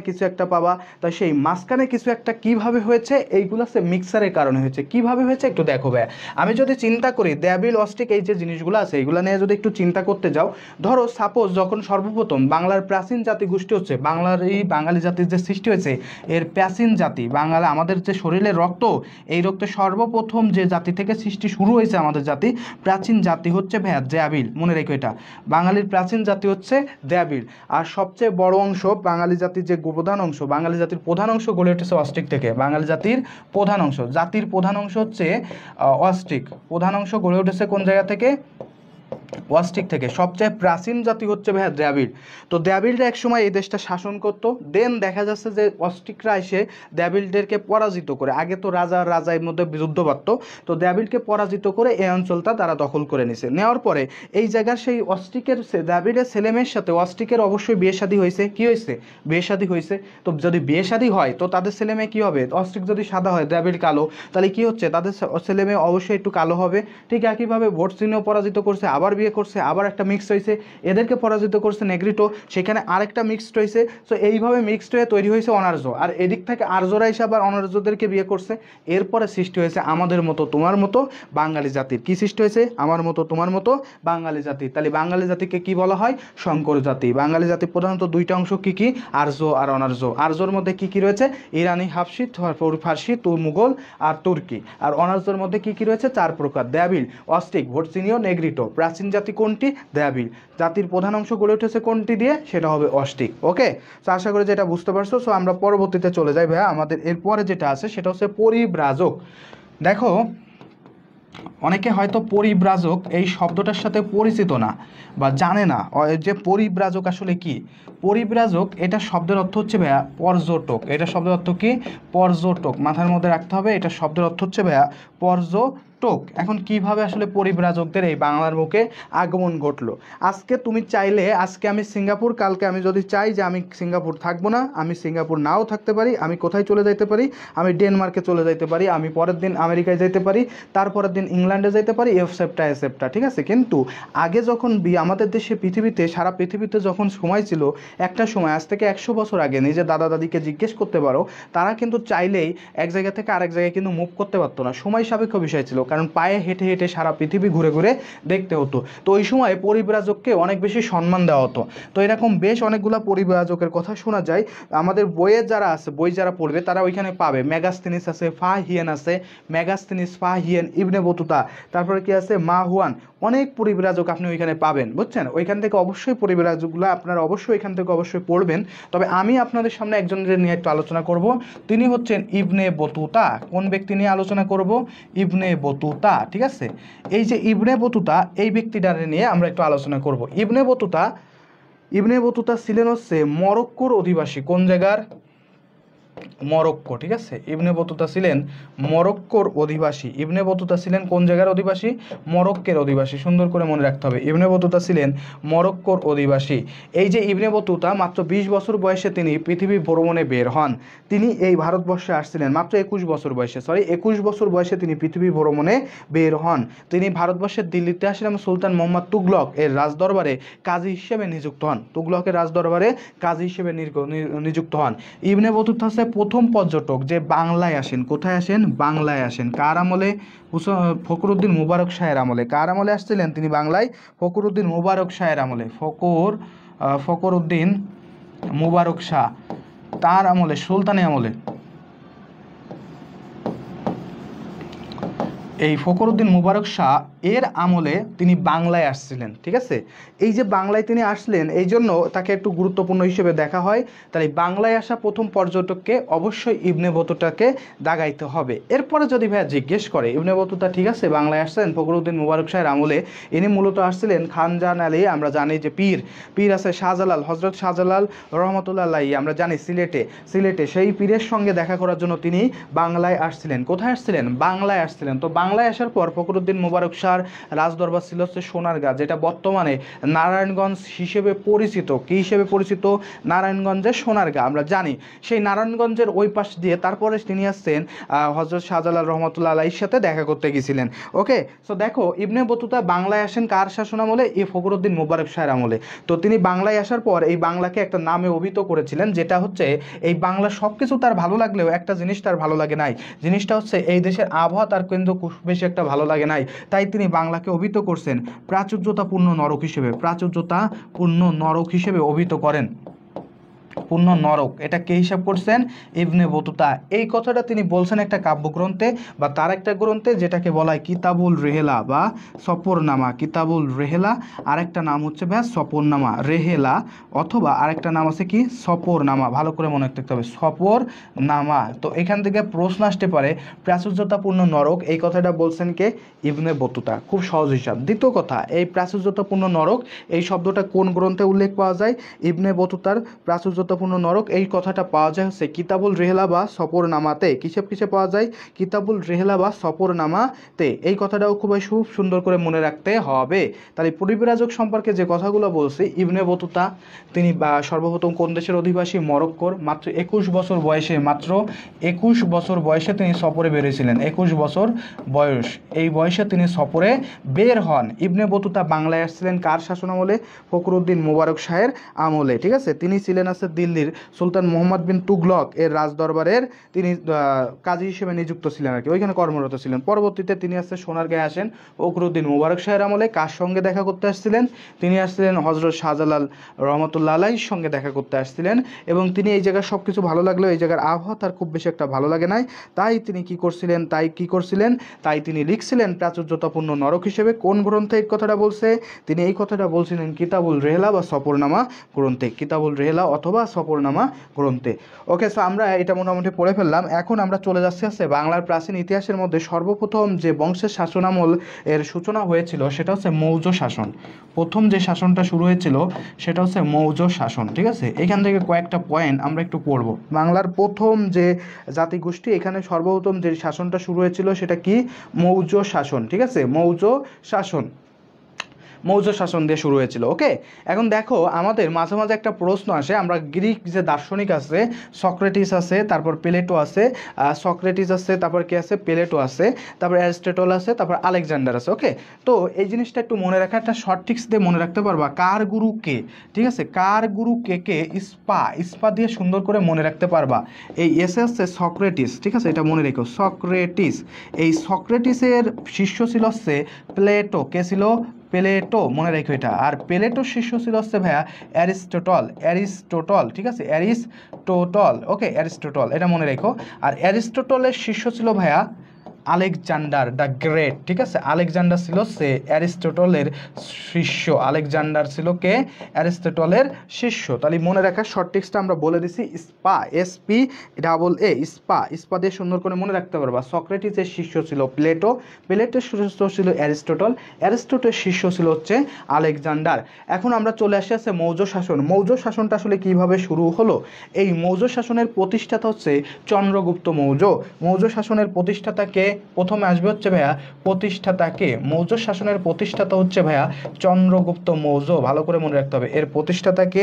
কিছু একটা পাবা। তাই সেই মাঝখানে কিছু একটা কিভাবে হয়েছে, এইগুলো সে মিক্সারের কারণে হয়েছে। কিভাবে হয়েছে একটু দেখো ভাই। আমি যদি চিন্তা করি দ্যাবিল অস্টিক এই যে জিনিসগুলো আছে এইগুলো নিয়ে যদি একটু চিন্তা করতে যাও, ধরো সাপোজ যখন সর্বপ্রথম বাংলার প্রাচীন জাতিগোষ্ঠী হচ্ছে, বাংলার এই বাঙালি জাতির যে সৃষ্টি হয়েছে এর প্রাচীন জাতি বাঙালি, আমাদের যে শরীরের রক্ত, এই রক্তে সর্বপ্রথম যে জাতি থেকে সৃষ্টি শুরু হয়েছে আমাদের জাতি, প্রাচীন জাতি হচ্ছে ভাইয়া দ্যাবিল। মনে রেখো এটা, বাঙালির প্রাচীন জাতি হচ্ছে দ্যাবিল। আর সবচেয়ে বড় অংশ বাঙালি জাতির যে প্রধান অংশ, বাঙালি জাতির প্রধান অংশ গড়ে উঠেছে অস্ট্রিক থেকে। বাঙালি জাতির প্রধান অংশ হচ্ছে অস্ট্রিক। প্রধান অংশ গড়ে উঠেছে কোন জায়গা থেকে? অস্ট্রিক থেকে। সবচেয়ে প্রাচীন জাতি হচ্ছে ভাইয়া দ্রাবিড়। তো দ্রাবিড়রা একসময় এই দেশটা শাসন করত। দেন দেখা যাচ্ছে যে অস্ট্রিকরা এসে দ্রাবিড়দেরকে পরাজিত করে, আগে তো রাজার মধ্যে যুদ্ধ বাড়ত, তো দ্রাবিড়কে পরাজিত করে এই অঞ্চলটা তারা দখল করে নিছে। নেওয়ার পরে এই জায়গার সেই অস্ট্রিকের দ্রাবিড়ের ছেলেমেয়ের সাথে অস্ট্রিকের অবশ্যই বিয়ে শাদী হয়েছে। কি হয়েছে? বিয়ে শাদী হয়েছে। তো যদি বিয়ে শাদী হয় তো তাদের ছেলেমেয়ে কী হবে? অস্ট্রিক যদি সাদা হয়, দ্রাবিড় কালো, তাহলে কি হচ্ছে? তাদের ছেলেমেয়ে অবশ্যই একটু কালো হবে। ঠিক একইভাবে ভোটসিনও পরাজিত করছে, আবার বিয়ে করছে, আবার একটা মিক্সড হয়েছে, এদেরকে পরাজিত করছে নেগ্রিটো, সেখানে আরেকটা মিক্সড হয়েছে। সো এইভাবে মিক্সড হয়ে তৈরি হয়েছে অনার্য। আর এদিক থেকে আর্যরা এসে আবার অনার্যদেরকে বিয়ে করছে। এরপরে সৃষ্টি হয়েছে আমাদের মতো তোমার মতো বাঙালি জাতির। কি সৃষ্টি হয়েছে? আমার মতো তোমার মতো বাঙালি জাতি। তাহলে বাঙালি জাতিকে কি বলা হয়? শঙ্কর জাতি। বাঙালি জাতি প্রধানত দুইটা অংশ, কি কি? আর্য আর অনার্য। আর্যর মধ্যে কি কি রয়েছে? ইরানি, হাবশি, ফার্সি, মুঘল আর তুর্কি। আর অনার্যর মধ্যে কি কি রয়েছে? 4 প্রকার: দ্রাবিড়, অস্ট্রিক, ভোটসিনীয়, নেগ্রিটো। প্রাচীন জাতি কোনটি? দ্রাবিড়। জাতির প্রধান অংশ গড়ে উঠেছে কোনটি দিয়ে? সেটা হবে অস্ট্রিক। ওকে, তো আশা করি যেটা বুঝতে পারছো। সো আমরা পরবর্তীতে চলে যাই ভাইয়া। আমাদের এরপরে যেটা আছে সেটা হচ্ছে পরিব্রাজক। দেখো, অনেকে হয়তো পরিব্রাজক এই শব্দটার সাথে পরিচিত না বা জানে না যে পরিব্রাজক আসলে কি। পরিব্রাজক এটা শব্দের অর্থ হচ্ছে ভাইয়া পর্যটক। এটা শব্দের অর্থ কি? পর্যটক। মাথার মধ্যে রাখতে হবে, এটা শব্দের অর্থ হচ্ছে ভাইয়া পর্যটক। এখন কিভাবে আসলে পরিব্রাজকদের এই বাংলার বুকে আগমন ঘটলো? আজকে তুমি চাইলে, আজকে আমি সিঙ্গাপুর, কালকে আমি যদি চাই যে আমি সিঙ্গাপুর থাকবো না, আমি সিঙ্গাপুর নাও থাকতে পারি। আমি কোথায় চলে যাইতে পারি? আমি ডেনমার্কে চলে যাইতে পারি, আমি পরের দিন আমেরিকায় যেতে পারি, তারপরের দিন ইংল্যান্ডে যেতে পারি, এসেপ্টা, ঠিক আছে। কিন্তু আগে যখন আমাদের দেশে পৃথিবীতে, সারা পৃথিবীতে যখন সময় ছিল, একটা সময় আজ থেকে 100 বছর আগে, নিজের দাদা দাদিকে জিজ্ঞেস করতে পারো, তারা কিন্তু চাইলেই এক জায়গা থেকে আরেক জায়গায় কিন্তু মুভ করতে পারতো না। সময় সাপেক্ষ বিষয় ছিল, কারণ পায়ে হেঁটে হেঁটে সারা পৃথিবী ঘুরে ঘুরে দেখতে হতো। তো ওই সময় পরিব্রাজককে অনেক বেশি সম্মান দেওয়া হতো। তো এরকম বেশ অনেকগুলো পরিব্রাজকের কথা শোনা যায়। আমাদের বইয়ে যারা আছে, বই যারা পড়বে তারা ওইখানে পাবে। মেগাস্তিনিস আছে, ফাহিয়েন আছে, মেগাস্তিনিস, ফাহিয়েন, ইবনে বতুতা, তারপরে কি আছে, মা হুয়ান। অনেক পরিব্রাজক আপনি ওইখানে পাবেন, বুঝছেন। ওইখান থেকে অবশ্যই পরিব্রাজকগুলো আপনারা অবশ্যই এখান থেকে অবশ্যই পড়বেন। তবে আমি আপনাদের সামনে একজনের নিয়ে একটু আলোচনা করব। তিনি হচ্ছেন ইবনে বতুতা। কোন ব্যক্তি নিয়ে আলোচনা করব? ইবনে বতুতা, ঠিক আছে। এই যে ইবনে বতুতা, এই ব্যক্তিটার নিয়ে আমরা একটু আলোচনা করব। ইবনে বতুতা ছিলেন হচ্ছে মরক্কোর অধিবাসী। কোন জায়গার? মরক্কো, ঠিক আছে। ইবনে বতুতা ছিলেন মরক্কোর অধিবাসী। ইবনে বতুতা ছিলেন কোন জায়গার অধিবাসী? মরক্কোর অধিবাসী। সুন্দর করে মনে রাখতে হবে, ইবনে বতুতা ছিলেন মরক্কোর অধিবাসী। এই যে ইবনে বতুতা মাত্র 20 বছর বয়সে তিনি পৃথিবী ভ্রমণে বের হন। তিনি এই ভারতবর্ষে আসছিলেন মাত্র 21 বছর বয়সে, 21 বছর বয়সে তিনি পৃথিবী ভ্রমণে বের হন। তিনি ভারতবর্ষের দিল্লিতে আসেন সুলতান মোহাম্মদ তুগলক এর রাজদরবারে কাজী হিসেবে নিযুক্ত হন। তুগলকের রাজদরবারে কাজী হিসেবে নিযুক্ত হন। ইবনে বতুতা হচ্ছে প্রথম পর্যটক যে বাংলায় আসেন। কোথায় আসেন? বাংলায় আসেন। কার আমলে? ফখরুদ্দিন মুবারক শাহের আমলে। কার আমলে আসছিলেন তিনি বাংলায়? ফখরুদ্দিন মুবারক শাহের আমলে। ফখরুদ্দিন মুবারক শাহ, তার আমলে, সুলতানি আমলে। এই ফখরুদ্দিন মুবারক শাহ এর আমলে তিনি বাংলায় আসছিলেন, ঠিক আছে। এই যে বাংলায় তিনি আসলেন, এই জন্য তাকে একটু গুরুত্বপূর্ণ হিসেবে দেখা হয়। তাই বাংলায় আসা প্রথম পর্যটককে অবশ্যই ইবনে বতুতাকে দাগাইতে হবে। এরপরে যদি ভাইয়া জিজ্ঞেস করে ইবনে বতুতা, ঠিক আছে, বাংলায় আসছেন ফখরুদ্দিন মুবারক শাহের আমলে, ইনি মূলত আসছিলেন খানজাহান আলী। আমরা জানি যে পীর আছে শাহজালাল, হজরত শাহজালাল রহমতুল্লাহ আলাইহি, আমরা জানি সিলেটে সেই পীরের সঙ্গে দেখা করার জন্য তিনি বাংলায় আসছিলেন। কোথায় আসছিলেন? বাংলায় আসছিলেন। তো বাংলায় আসার পর ফখরুদ্দিন মুবারক শাহ তার রাজদরবার ছিল হচ্ছে সোনারগাঁ, যেটা বর্তমানে নারায়ণগঞ্জ হিসেবে পরিচিত। কী হিসেবে পরিচিত? নারায়ণগঞ্জের সোনারগাঁ আমরা জানি। সেই নারায়ণগঞ্জের ওই পাশ দিয়ে তারপরে তিনি আসছেন হযরত শাহজালাল রহমতুল্লাহ আলাইহির সাথে দেখা করতে গেছিলেন। ওকে, সো দেখো ইবনে বতুতা বাংলায় আসেন কার শাসন আমলে? এই ফখরুদ্দীন মোবারক শাহের আমলে। তো তিনি বাংলায় আসার পর এই বাংলাকে একটা নামে অভিহিত করেছিলেন, যেটা হচ্ছে এই বাংলা সব কিছু তার ভালো লাগলেও একটা জিনিস তার ভালো লাগে নাই, জিনিসটা হচ্ছে এই দেশের আবহাওয়া তার কিন্তু খুব বেশি একটা ভালো লাগে নাই। তাই তিনি বাংলাকে অভিহিত করছেন প্রাচুর্যতাপূর্ণ নরক হিসেবে, প্রাচুর্যতাপূর্ণ নরক হিসেবে অভিহিত করেন। পূর্ণ নরক, এটা কে হিসাব করছেন? Ibn Battuta. এই কথাটা তিনি বলছেন একটা কাব্যগ্রন্থে বা তার একটা গ্রন্থে, যেটাকে বলা হয় কিতাবুল রেহেলা বা সফরনামা। কিতাবুল রেহেলা, আরেকটা নাম হচ্ছে ভাই সফরনামা। রেহেলা অথবা আরেকটা নাম আছে কি? সফরনামা। ভালো করে মনে রাখতে হবে, সফরনামা। তো এখান থেকে প্রশ্ন আসতে পারে প্রাচুর্যতাপূর্ণ নরক, এই কথাটা বলছেন কে? Ibn Battuta. খুব সহজ হিসাব। দ্বিতীয় কথা, এই প্রাচুর্যতাপূর্ণ নরক এই শব্দটা কোন গ্রন্থে উল্লেখ পাওয়া যায়? ইবনে বতুতার প্রাচুর্যতাপূর্ণ নরক এই কথাটা পাওয়া যায় হচ্ছে কিতাবুল রেহেলা বা সফরনামাতে। কিসে পাওয়া যায়? কিতাবুল রেহেলা বা সফরনামাতে। এই কথাটাও খুবই খুব সুন্দর করে মনে রাখতে হবে। তাহলে পরিব্রাজক সম্পর্কে যে কথাগুলো বলছি, ইবনে বতুতা তিনি সর্বপ্রথম কোন দেশের অধিবাসী? মরক্কোর। মাত্র 21 বছর বয়সে, মাত্র 21 বছর বয়সে তিনি সফরে বেরিয়েছিলেন। 21 বছর বয়স, এই বয়সে তিনি সফরে বের হন। ইবনে বতুতা বাংলায় আসছিলেন কার শাসন আমলে? ফখরুদ্দীন মোবারক শাহের আমলে। ঠিক আছে, তিনি ছিলেন আছে দিল্লির সুলতান মোহাম্মদ বিন তুগলক এর রাজদরবারের তিনি কাজী হিসেবে নিযুক্ত ছিলেন আর কি, ওইখানে কর্মরত ছিলেন। পরবর্তীতে তিনি আসছে সোনারগাঁয়ে আসেন ফখরুদ্দীন মোবারক শাহের আমলে। কার সঙ্গে দেখা করতে আসছিলেন? তিনি আসছিলেন হযরত শাহজালাল রহমতুল্লাহ আলাইহির সঙ্গে দেখা করতে আসছিলেন। এবং তিনি এই জায়গার সব কিছু ভালো লাগলেও এই জায়গার আবহাওয়া তার খুব বেশি একটা ভালো লাগে নাই। তাই তিনি কি করছিলেন? তাই তিনি লিখছিলেন প্রাচুর্যতাপূর্ণ নরক হিসেবে। কোন গ্রন্থে এই কথাটা বলছে? তিনি এই কথাটা বলছিলেন কিতাবুল রেহেলা বা সফরনামা গ্রন্থে। কিতাবুল রেহেলা অথবা সফরনামা গ্রন্থে। ওকে, সো আমরা এটা মোটামুটি পড়ে ফেললাম। এখন আমরা চলে যাচ্ছি বাংলার প্রাচীন ইতিহাসের মধ্যে সর্বপ্রথম যে বংশের শাসনামল এর সূচনা হয়েছিল সেটা হচ্ছে মৌর্য শাসন। প্রথম যে শাসনটা শুরু হয়েছিল সেটা হচ্ছে মৌর্য শাসন। ঠিক আছে, এখান থেকে কয়েকটা পয়েন্ট আমরা একটু পড়ব। বাংলার প্রথম যে জাতিগোষ্ঠী, এখানে সর্বপ্রথম যে শাসনটা শুরু হয়েছিল সেটা কি? মৌর্য শাসন। ঠিক আছে, মৌর্য শাসন দিয়ে শুরু হয়েছিল। ওকে, এখন দেখো আমাদের মাঝে মাঝে একটা প্রশ্ন আসে, আমরা গ্রিক যে দার্শনিক আছে, সক্রেটিস আছে, তারপর প্লেটো আছে, সক্রেটিস আছে, তারপর কি আছে? প্লেটো আছে, তারপর অ্যারিস্টটল আছে, তারপর আলেকজান্ডার আছে। ওকে, তো এই জিনিসটা একটু মনে রাখা, একটা শর্ট ট্রিক্স দিয়ে মনে রাখতে পারবা কার গুরু কে। ঠিক আছে, কার গুরু কে ইস্পা দিয়ে সুন্দর করে মনে রাখতে পারবা। এই এসে হচ্ছে সক্রেটিস। ঠিক আছে, এটা মনে রেখো, সক্রেটিস। এই সক্রেটিসের শিষ্য ছিল হচ্ছে প্লেটো। কে ছিল? প্লেটো, মনে রেখো এটা। আর প্লেটোর শিষ্য ছিল হচ্ছে ভাইয়া অ্যারিস্টটল। ঠিক আছে, অ্যারিস্টটল। ওকে, অ্যারিস্টটল, এটা মনে রেখো। আর অ্যারিস্টটলের শিষ্য ছিল ভাইয়া আলেকজান্ডার দ্য গ্রেট। ঠিক আছে, আলেকজান্ডার ছিল সে অ্যারিস্টটলের শিষ্য। আলেকজান্ডার ছিল কে? অ্যারিস্টটলের শিষ্য। তাহলে মনে রাখার শর্ট ট্রিক্সটা আমরা বলে দিছি, স্পা, SPAA, স্পা দিয়ে সুন্দর করে মনে রাখতে পারবা। সক্রেটিসের শিষ্য ছিল প্লেটো, প্লেটোর শিষ্য ছিল অ্যারিস্টটলের শিষ্য ছিল হচ্ছে আলেকজান্ডার। এখন আমরা চলে আসি মৌর্য শাসন। মৌর্য শাসনটা আসলে কিভাবে শুরু হলো? এই মৌর্য শাসনের প্রতিষ্ঠাতা হচ্ছে চন্দ্রগুপ্ত মৌর্য। মৌর্য শাসনের প্রতিষ্ঠাতাকে প্রথমে আসবে হচ্ছে ভাইয়া প্রতিষ্ঠাতাকে। মৌর্য শাসনের প্রতিষ্ঠাতা হচ্ছে ভাইয়া চন্দ্রগুপ্ত মৌর্য। ভালো করে মনে রাখতে হবে, এর প্রতিষ্ঠাতাকে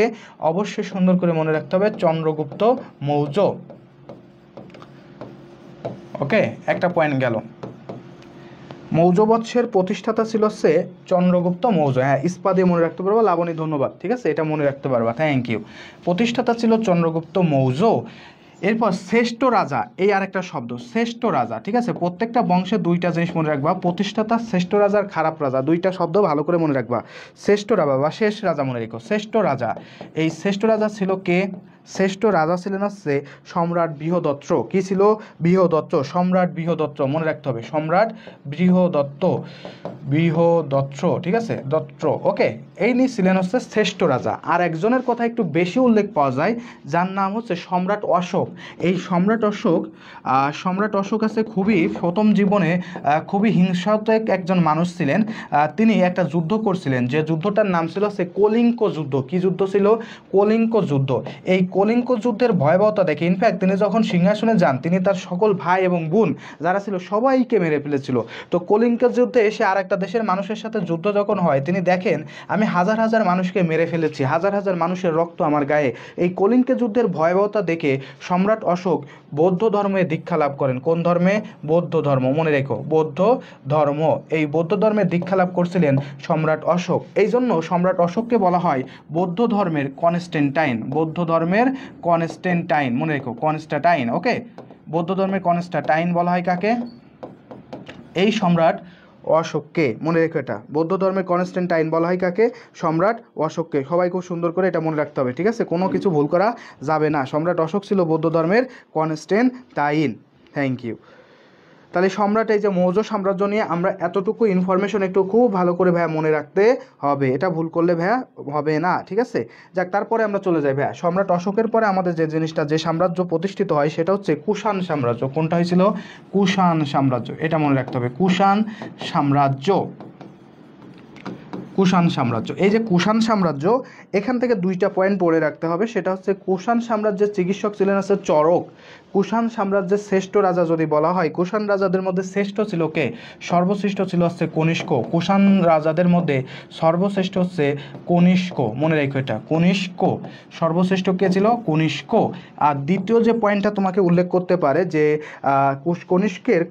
অবশ্যই সুন্দর করে মনে রাখতে হবে, চন্দ্রগুপ্ত মৌর্য। ওকে, একটা পয়েন্ট গেল। মৌর্য বংশের প্রতিষ্ঠাতা ছিল হচ্ছে চন্দ্রগুপ্ত মৌর্য। হ্যাঁ, ইস্পা দিয়ে মনে রাখতে পারবো। লাবণী, ধন্যবাদ। ঠিক আছে, এটা মনে রাখতে পারবা, থ্যাংক ইউ। প্রতিষ্ঠাতা ছিল চন্দ্রগুপ্ত মৌর্য। এরপর শ্রেষ্ঠ রাজা, এই আরেকটা শব্দ, শ্রেষ্ঠ রাজা। ঠিক আছে, প্রত্যেকটা বংশে দুইটা জিনিস মনে রাখবা, প্রতিষ্ঠাতা, শ্রেষ্ঠ রাজা আর খারাপ রাজা, দুইটা শব্দ ভালো করে মনে রাখবা। শ্রেষ্ঠ রাজা বা শেষ রাজা মনে রেখো, শ্রেষ্ঠ রাজা। এই শ্রেষ্ঠ রাজা ছিল কে? শ্রেষ্ঠ রাজা ছিলেন হচ্ছে সম্রাট বৃহদত্ত। কি ছিল? বৃহদত্ত, সম্রাট বৃহদত্ত, মনে রাখতে হবে, সম্রাট বৃহদত্ত। ঠিক আছে, দত্ত। ওকে, এই নিয়ে ছিলেন হচ্ছে শ্রেষ্ঠ রাজা। আর একজনের কথা একটু বেশি উল্লেখ পাওয়া যায়, যার নাম হচ্ছে সম্রাট অশোক। এই সম্রাট অশোক আছে খুবই প্রথম জীবনে খুবই হিংসাত্মক একজন মানুষ ছিলেন। তিনি একটা যুদ্ধ করছিলেন, যে যুদ্ধটার নাম ছিল হচ্ছে কলিঙ্গ যুদ্ধ। কি যুদ্ধ ছিল? কলিঙ্গ যুদ্ধ। এই কলিঙ্গ যুদ্ধের ভয়াবহতা দেখে ইনফ্যাক্ট তিনি যখন সিংহাসনে যান তিনি তার সকল ভাই এবং বোন যারা ছিল সবাইকে মেরে ফেলেছিল। তো কলিঙ্গ যুদ্ধে এসে আর একটা দেশের মানুষের সাথে যুদ্ধ যখন হয় তিনি দেখেন আমি হাজার হাজার মানুষকে মেরে ফেলেছি, হাজার হাজার মানুষের রক্ত আমার গায়ে। এই কলিঙ্গ যুদ্ধের ভয়াবহতা দেখে সম্রাট অশোক বৌদ্ধ ধর্মে দীক্ষা লাভ করেন। কোন ধর্মে? বৌদ্ধ ধর্ম, মনে রেখো বৌদ্ধ ধর্ম। এই বৌদ্ধ ধর্মে দীক্ষা লাভ করছিলেন সম্রাট অশোক। এই জন্য সম্রাট অশোককে বলা হয় বৌদ্ধ ধর্মের কনস্ট্যান্টাইন। বৌদ্ধ ধর্মের কনস্ট্যান্টাইন, মনে রেখো কনস্ট্যান্টাইন। ওকে, বৌদ্ধ ধর্মের কনস্ট্যান্টাইন বলা হয় কাকে? এই সম্রাট অশোককে, মনে রেখো এটা বৌদ্ধ ধর্মের কনস্ট্যান্টাইন বলা হয় কাকে? সম্রাট অশোককে। সবাই খুব সুন্দর করে এটা মনে রাখতে হবে, ঠিক আছে? কোনো কিছু ভুল করা যাবে না। সম্রাট অশোক ছিল বৌদ্ধ ধর্মের কনস্ট্যান্টাইন। Thank you. তাহলে সম্রাট এই যে মৌর্য সাম্রাজ্য নিয়ে আমরা এতটুকু ইনফরমেশন একটু খুব ভালো করে ভাইয়া মনে রাখতে হবে, এটা ভুল করলে ভাইয়া হবে না, ঠিক আছে? যাক, তারপরে আমরা চলে যাই ভাইয়া সম্রাট অশোকের পরে আমাদের যে জিনিসটা, যে সাম্রাজ্য প্রতিষ্ঠিত হয় সেটা হচ্ছে কুষাণ সাম্রাজ্য। কোনটা হয়েছিল? কুষাণ সাম্রাজ্য। এটা মনে রাখতে হবে, কুষাণ সাম্রাজ্য। কুষাণ সাম্রাজ্য, এই যে কুষাণ সাম্রাজ্য, এখান থেকে দুইটা পয়েন্ট পড়ে রাখতে হবে। সেটা হচ্ছে কুষাণ সাম্রাজ্যের চিকিৎসক ছিলেন হচ্ছে চরক। কুষাণ সাম্রাজ্যের শ্রেষ্ঠ রাজা যদি বলা হয়, কুষাণ রাজাদের মধ্যে শ্রেষ্ঠ ছিল কে? সর্বশ্রেষ্ঠ ছিল হচ্ছে কনিষ্ক। কুষাণ রাজাদের মধ্যে সর্বশ্রেষ্ঠ হচ্ছে কনিষ্ক, মনে রেখো এটা কনিষ্ক। সর্বশ্রেষ্ঠ কে ছিল? কনিষ্ক। আর দ্বিতীয় যে পয়েন্টটা তোমাকে উল্লেখ করতে পারে যে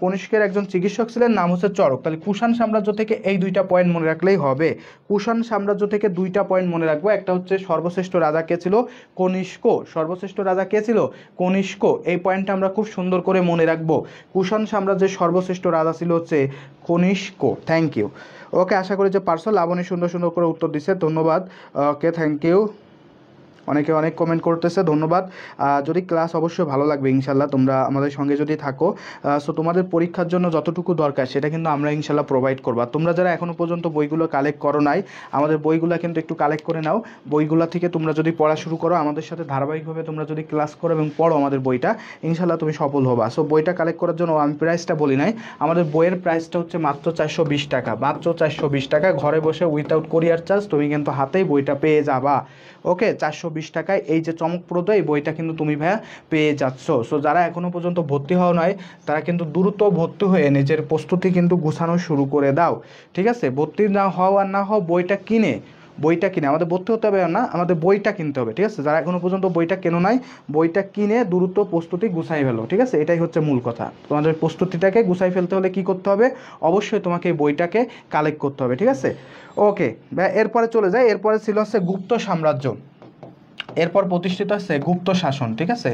কনিষ্কের একজন চিকিৎসক ছিলেন, নাম হচ্ছে চরক। তাহলে কুষাণ সাম্রাজ্য থেকে এই দুইটা পয়েন্ট মনে রাখলেই হবে। কুষাণ সাম্রাজ্য থেকে দুইটা পয়েন্ট মনে রাখবো, একটা হচ্ছে সর্বশ্রেষ্ঠ রাজা কে ছিল? কনিষ্ক। সর্বশ্রেষ্ঠ রাজা কে ছিল? কনিষ্ক। এই পয়েন্টটা আমরা খুব সুন্দর করে মনে রাখবো। কুষাণ সাম্রাজ্যের সর্বশ্রেষ্ঠ রাজা ছিল হচ্ছে কনিষ্ক। Thank you. ওকে, আশা করি যে পারছো। লাবণী সুন্দর সুন্দর করে উত্তর দিচ্ছে, ধন্যবাদ। ওকে, থ্যাংক ইউ। অনেকে অনেক কমেন্ট করতেছে, ধন্যবাদ। যদি ক্লাস অবশ্যই ভালো লাগবে ইনশাল্লাহ, তোমরা আমাদের সঙ্গে যদি থাকো। সো তোমাদের পরীক্ষার জন্য যতটুকু দরকার সেটা কিন্তু আমরা ইনশাল্লাহ প্রোভাইড করবো। তোমরা যারা এখনও পর্যন্ত বইগুলো কালেক্ট করো নাই, আমাদের বইগুলো কিন্তু একটু কালেক্ট করে নাও। বইগুলো থেকে তোমরা যদি পড়া শুরু করো, আমাদের সাথে ধারাবাহিকভাবে তোমরা যদি ক্লাস করো এবং পড়ো আমাদের বইটা, ইনশাল্লাহ তুমি সফল হবা। সো বইটা কালেক্ট করার জন্য আমি প্রাইসটা বলি নাই, আমাদের বইয়ের প্রাইসটা হচ্ছে মাত্র 420 টাকা। মাত্র 420 টাকা, ঘরে বসে উইথাউট কোরিয়ার চার্জ তুমি কিন্তু হাতেই বইটা পেয়ে যাবা। ওকে, 420 টাকায় এই যে চমকপ্রদ এই বইটা কিন্তু তুমি ভাইয়া পেয়ে যাচ্ছ। সো যারা এখনও পর্যন্ত ভর্তি হওয়া নয়, তারা কিন্তু দ্রুত ভর্তি হয়ে নিজের প্রস্তুতি কিন্তু গুছানো শুরু করে দাও, ঠিক আছে? ভর্তি না হও আর না হও, বইটা কিনে আমাদের ভর্তি হতে হবে না, আমাদের বইটা কিনতে হবে, ঠিক আছে? যারা এখনও পর্যন্ত বইটা কেনো নাই, বইটা কিনে দ্রুত প্রস্তুতি গুছাই ফেলো, ঠিক আছে? এটাই হচ্ছে মূল কথা। তোমাদের প্রস্তুতিটাকে গুছাই ফেলতে হলে কি করতে হবে? অবশ্যই তোমাকে এই বইটাকে কালেক্ট করতে হবে, ঠিক আছে? ওকে, এরপরে চলে যায়। এরপরে ছিল হচ্ছে গুপ্ত সাম্রাজ্য। এরপর প্রতিষ্ঠিত হচ্ছে গুপ্ত শাসন, ঠিক আছে?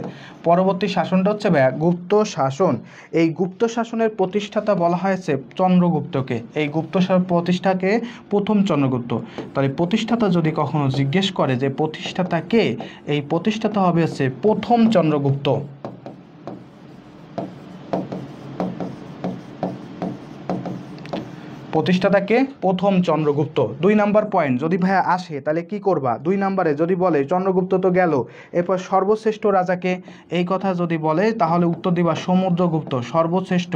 পরবর্তী শাসনটা হচ্ছে গুপ্ত শাসন। এই গুপ্ত শাসনের প্রতিষ্ঠাতা বলা হয়েছে চন্দ্রগুপ্তকে। এই গুপ্ত প্রতিষ্ঠাকে প্রথম চন্দ্রগুপ্ত। তাহলে প্রতিষ্ঠাতা যদি কখনো জিজ্ঞেস করে যে প্রতিষ্ঠাতা কে, এই প্রতিষ্ঠাতা হবে হচ্ছে প্রথম চন্দ্রগুপ্ত। প্রতিষ্ঠাতাকে প্রথম চন্দ্রগুপ্ত। 2 নাম্বার পয়েন্ট যদি ভাইয়া আসে তাহলে কি করবা? 2 নাম্বারে যদি বলে চন্দ্রগুপ্ত তো গেল, এরপর সর্বশ্রেষ্ঠ রাজাকে, এই কথা যদি বলে তাহলে উত্তর দিবা সমুদ্রগুপ্ত। সর্বশ্রেষ্ঠ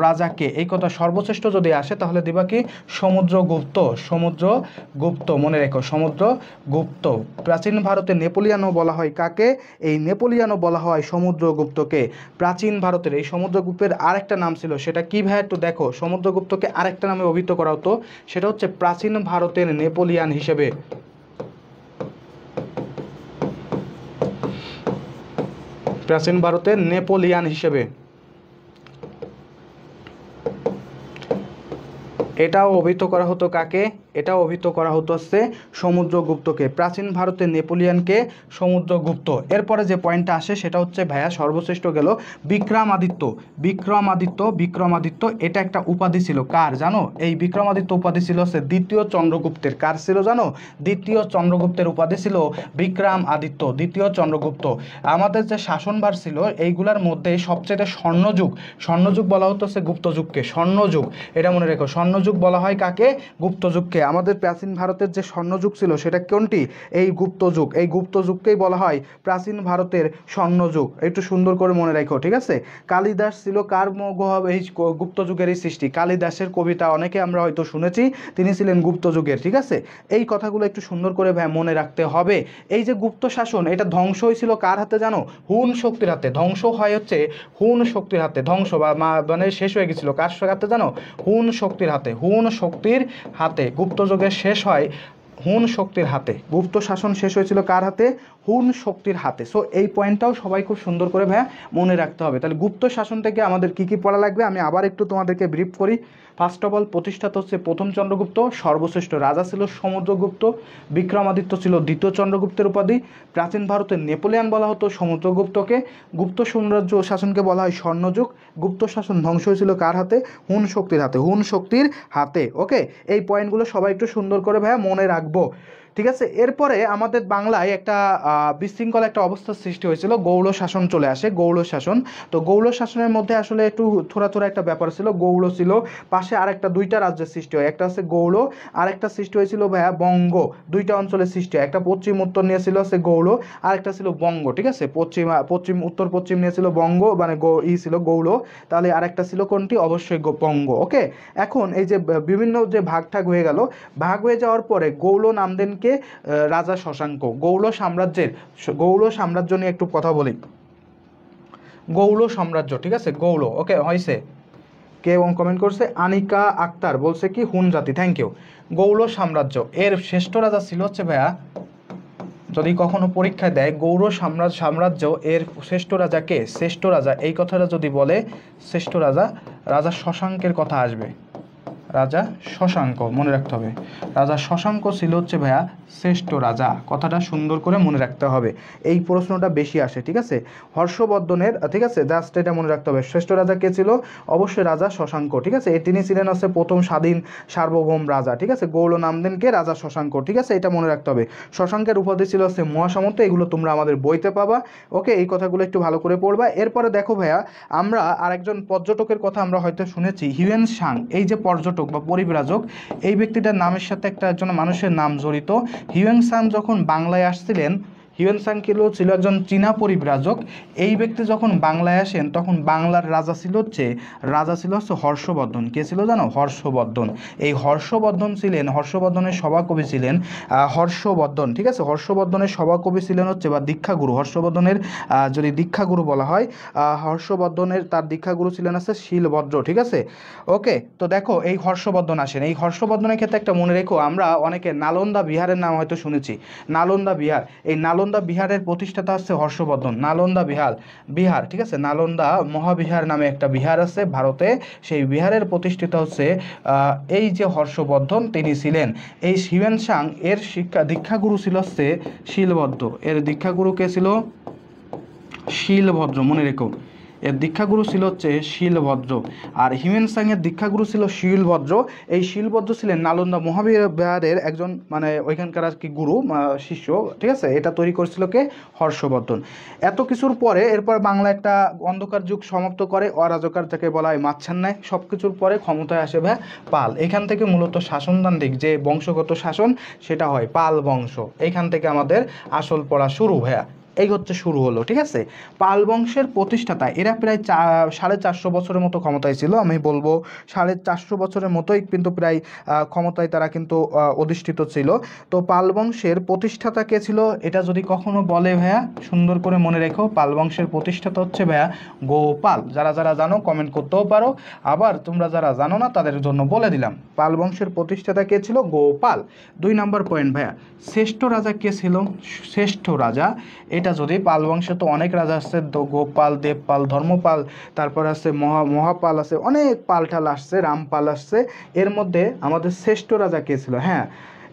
রাজাকে, এই কথা সর্বশ্রেষ্ঠ যদি আসে তাহলে দিবা কি? সমুদ্রগুপ্ত। সমুদ্রগুপ্ত, মনে রেখো সমুদ্রগুপ্ত। প্রাচীন ভারতে নেপোলিয়ানও বলা হয় কাকে? এই নেপোলিয়ানও বলা হয় সমুদ্রগুপ্তকে। প্রাচীন ভারতের এই সমুদ্রগুপ্তের আরেকটা নাম ছিল, সেটা কি ভাইয়া একটু দেখো। সমুদ্রগুপ্তকে আরেকটা নামে অভিহিত করা হতো, সেটা হচ্ছে প্রাচীন ভারতের নেপোলিয়ান হিসেবে। প্রাচীন ভারতের নেপোলিয়ান হিসেবে এটাও অভিহিত করা হতো কাকে? এটাও অভিহিত করা হতো হচ্ছে সমুদ্রগুপ্তকে। প্রাচীন ভারতের নেপোলিয়ানকে সমুদ্রগুপ্ত। এরপরে যে পয়েন্টটা আসে সেটা হচ্ছে ভাইয়া সর্বশ্রেষ্ঠ গেল বিক্রমাদিত্য। বিক্রমাদিত্য এটা একটা উপাধি ছিল কার জানো? এই বিক্রমাদিত্য উপাধি ছিল হচ্ছে দ্বিতীয় চন্দ্রগুপ্তের। কার ছিল জানো? দ্বিতীয় চন্দ্রগুপ্তের উপাধি ছিল বিক্রমাদিত্য, দ্বিতীয় চন্দ্রগুপ্ত। আমাদের যে শাসনভার ছিল এইগুলার মধ্যে সবচেয়ে স্বর্ণযুগ বলা হতো হচ্ছে গুপ্তযুগকে। স্বর্ণযুগ, এটা মনে রেখো, স্বর্ণযুগ বলা হয় কাকে? গুপ্তযুগকে। আমাদের প্রাচীন ভারতের যে স্বর্ণযুগ ছিল সেটা কোনটি? এই গুপ্ত যুগ। এই গুপ্ত যুগকেই বলা হয় প্রাচীন ভারতের স্বর্ণযুগ। একটু সুন্দর করে মনে রাখো, ঠিক আছে। কালিদাস ছিল কার এই গুপ্ত যুগেরই সৃষ্টি। কালিদাসের কবিতা অনেকে আমরা হয়তো শুনেছি, তিনি ছিলেন গুপ্ত যুগের, ঠিক আছে। এই কথাগুলো একটু সুন্দর করে মনে রাখতে হবে। এই যে গুপ্ত শাসন, এটা ধ্বংস হয়েছিল কার হাতে জানো? হুন শক্তির হাতে। ধ্বংস হয় হচ্ছে হুন শক্তির হাতে। ধ্বংস বা মানে শেষ হয়ে গেছিল কার হাতে জানো? হুন শক্তির হাতে। হুন শক্তির হাতে গুপ্ত যুগের শেষ হয় হুন শক্তির হাতে। গুপ্ত শাসন শেষ হয়েছিল কার হাতে? হুন শক্তির হাতে। সো এই পয়েন্টটাও সবাই খুব সুন্দর করে মনে রাখতে হবে। তাহলে গুপ্ত শাসন থেকে আমাদের কি কি পড়া লাগবে আমি আবার একটু তোমাদেরকে ব্রিফ করি। ফার্স্ট অফ অল, প্রতিষ্ঠাতা হচ্ছে প্রথম চন্দ্রগুপ্ত। সর্বশ্রেষ্ঠ রাজা ছিল সমুদ্রগুপ্ত। বিক্রমাদিত্য ছিল দ্বিতীয় চন্দ্রগুপ্তের উপাধি। প্রাচীন ভারতের নেপোলিয়ান বলা হতো সমুদ্রগুপ্তকে। গুপ্ত সাম্রাজ্য শাসনকে বলা হয় স্বর্ণযুগ। গুপ্ত শাসন ধ্বংস হয়েছিল কার হাতে? হুন শক্তির হাতে। হুন শক্তির হাতে। ওকে, এই পয়েন্টগুলো সবাই একটু সুন্দর করে মনে রাখবো, ঠিক আছে। এরপরে আমাদের বাংলায় একটা বিশৃঙ্খল একটা অবস্থার সৃষ্টি হয়েছিল, গৌড় শাসন চলে আসে। গৌড় শাসন, তো গৌড় শাসনের মধ্যে আসলে একটু থোড়া থোড়া একটা ব্যাপার ছিল। গৌড় ছিল, পাশে আরেকটা দুইটা রাজ্যের সৃষ্টি হয়, একটা হচ্ছে গৌড়, আরেকটা সৃষ্টি হয়েছিল বঙ্গ। দুইটা অঞ্চলের সৃষ্টি হয়, একটা পশ্চিম উত্তর নিয়েছিল হচ্ছে গৌড়, আরেকটা ছিল বঙ্গ, ঠিক আছে। পশ্চিম উত্তর পশ্চিম নিয়েছিল বঙ্গ, মানে ছিল গৌড়, তাহলে আরেকটা ছিল কোনটি? অবশ্যই বঙ্গ। ওকে, এখন এই যে বিভিন্ন যে ভাগ ঠাগ হয়ে গেল, ভাগ হয়ে যাওয়ার পরে গৌড় নাম দেন কে? রাজা শশাঙ্ক। গৌড় সাম্রাজ্য নিয়ে একটু কথা বলি। গৌড় সাম্রাজ্য, ঠিক আছে, গৌড়। ওকে, হয়েছে। কে কমেন্ট করছে? আনিকা আক্তার বলছে কি হুন জাতি, থ্যাংক ইউ। গৌড় সাম্রাজ্য এর শ্রেষ্ঠ রাজা ছিল হচ্ছে ভাইয়া, যদি কখনো পরীক্ষায় দেয় গৌড় সাম্রাজ্য এর শ্রেষ্ঠ রাজা কে? শ্রেষ্ঠ রাজা এই কথাটা যদি বলে, শ্রেষ্ঠ রাজা রাজা শশাঙ্কের কথা আসবে। রাজা শশাঙ্ক, মনে রাখতে হবে। রাজা শশাঙ্ক ছিল হচ্ছে ভাইয়া শ্রেষ্ঠ রাজা। কথাটা সুন্দর করে মনে রাখতে হবে, এই প্রশ্নটা বেশি আসে, ঠিক আছে। হর্ষবর্ধনের, ঠিক আছে, জাস্ট এটা মনে রাখতে হবে। শ্রেষ্ঠ রাজা কে ছিল? অবশ্যই রাজা শশাঙ্ক, ঠিক আছে। তিনি ছিলেন হচ্ছে প্রথম স্বাধীন সার্বভৌম রাজা, ঠিক আছে। গৌড় নাম দেন কে? রাজা শশাঙ্ক, ঠিক আছে, এটা মনে রাখতে হবে। শশাঙ্কের উপাধি ছিল হচ্ছে মহাসামন্ত। এগুলো তোমরা আমাদের বইতে পাবা। ওকে, এই কথাগুলো একটু ভালো করে পড়বা। এরপরে দেখো ভাইয়া, আমরা আরেকজন পর্যটকের কথা আমরা হয়তো শুনেছি, হিউয়েন সাং। এই যে পর্যটক বা পরিব্রাজক, এই ব্যক্তিটার নামের সাথে একজন মানুষের নাম জড়িত। হিউয়েন সাং যখন বাংলায় আসছিলেন, হিউয়েন সাং ছিল একজন চীনা পরিব্রাজক। এই ব্যক্তি যখন বাংলায় আসেন তখন বাংলার রাজা ছিল হচ্ছে হর্ষবর্ধন। কে ছিল জানো? হর্ষবর্ধন। এই হর্ষবর্ধনের সভাকবি ছিলেন হর্ষবর্ধন, ঠিক আছে। হর্ষবর্ধনের সভাকবি ছিলেন হচ্ছে বা দীক্ষাগুরু, হর্ষবর্ধনের যদি দীক্ষাগুরু বলা হয়, হর্ষবর্ধনের তার দীক্ষাগুরু ছিলেন হচ্ছে শিলভদ্র, ঠিক আছে। ওকে, তো দেখো এই হর্ষবর্ধন আসেন। এই হর্ষবর্ধনের ক্ষেত্রে একটা মনে রেখো, আমরা অনেকে নালন্দা বিহারের নাম হয়তো শুনেছি। নালন্দা বিহার, এই নালন্দা বিহারের প্রতিষ্ঠাতা হচ্ছে হর্ষবর্ধন। নালন্দা বিহার, ঠিক আছে। নালন্দা মহাবিহার নামে একটা বিহার আছে ভারতে, সেই বিহারের প্রতিষ্ঠিত হচ্ছে এই যে হর্ষবর্ধন, তিনি ছিলেন। এই হিউয়েন সাং এর দীক্ষাগুরু ছিল হচ্ছে শিলভদ্র। এর দীক্ষাগুরু কে ছিল? শিলভদ্র, মনে রেখো। এর দীক্ষাগুরু ছিল হচ্ছে শিলভদ্র, আর হিউয়েন সাংয়ের দীক্ষাগুরু ছিল শিলভদ্র। এই শিলভদ্র ছিলেন নালন্দা মহাবিহারের একজন, মানে ওইখানকার আর কি গুরু, শিষ্য, ঠিক আছে। এটা তৈরি করেছিল কে? হর্ষবর্ধন। এত কিছুর পরে এরপর বাংলা একটা অন্ধকার যুগ সমাপ্ত করে, অরাজকার যাকে বলা হয় মাচ্ছান নেয়। সব কিছুর পরে ক্ষমতায় আসে পাল। এখান থেকে মূলত শাসনতান্ত্রিক যে বংশগত শাসন, সেটা হয় পাল বংশ। এইখান থেকে আমাদের আসল পড়া শুরু ভাইয়া, এই হচ্ছে শুরু হলো, ঠিক আছে। পাল বংশের প্রতিষ্ঠাতা, এরা প্রায় 450 বছরের মতো ক্ষমতায় ছিল। আমি বলবো 450 বছরের মতোই কিন্তু প্রায় ক্ষমতায় তারা কিন্তু অধিষ্ঠিত ছিল। তো পাল বংশের প্রতিষ্ঠাতা কে ছিল? এটা যদি কখনো বলে ভাইয়া, সুন্দর করে মনে রেখো, পাল বংশের প্রতিষ্ঠাতা হচ্ছে ভাইয়া গোপাল। যারা যারা জানো কমেন্ট করতেও পারো, আবার তোমরা যারা জানো না তাদের জন্য বলে দিলাম, পাল বংশের প্রতিষ্ঠাতা কে ছিল? গোপাল। 2 নম্বর পয়েন্ট ভাইয়া, শ্রেষ্ঠ রাজা কে ছিল? শ্রেষ্ঠ রাজা, এটা যদি পাল বংশে তো অনেক রাজা আসছে, গোপাল, দেবপাল, ধর্মপাল, তারপর আছে মহাপাল, আছে অনেক পালটাল আসছে, রামপাল আসছে। এর মধ্যে আমাদের শ্রেষ্ঠ রাজা কে ছিল? হ্যাঁ,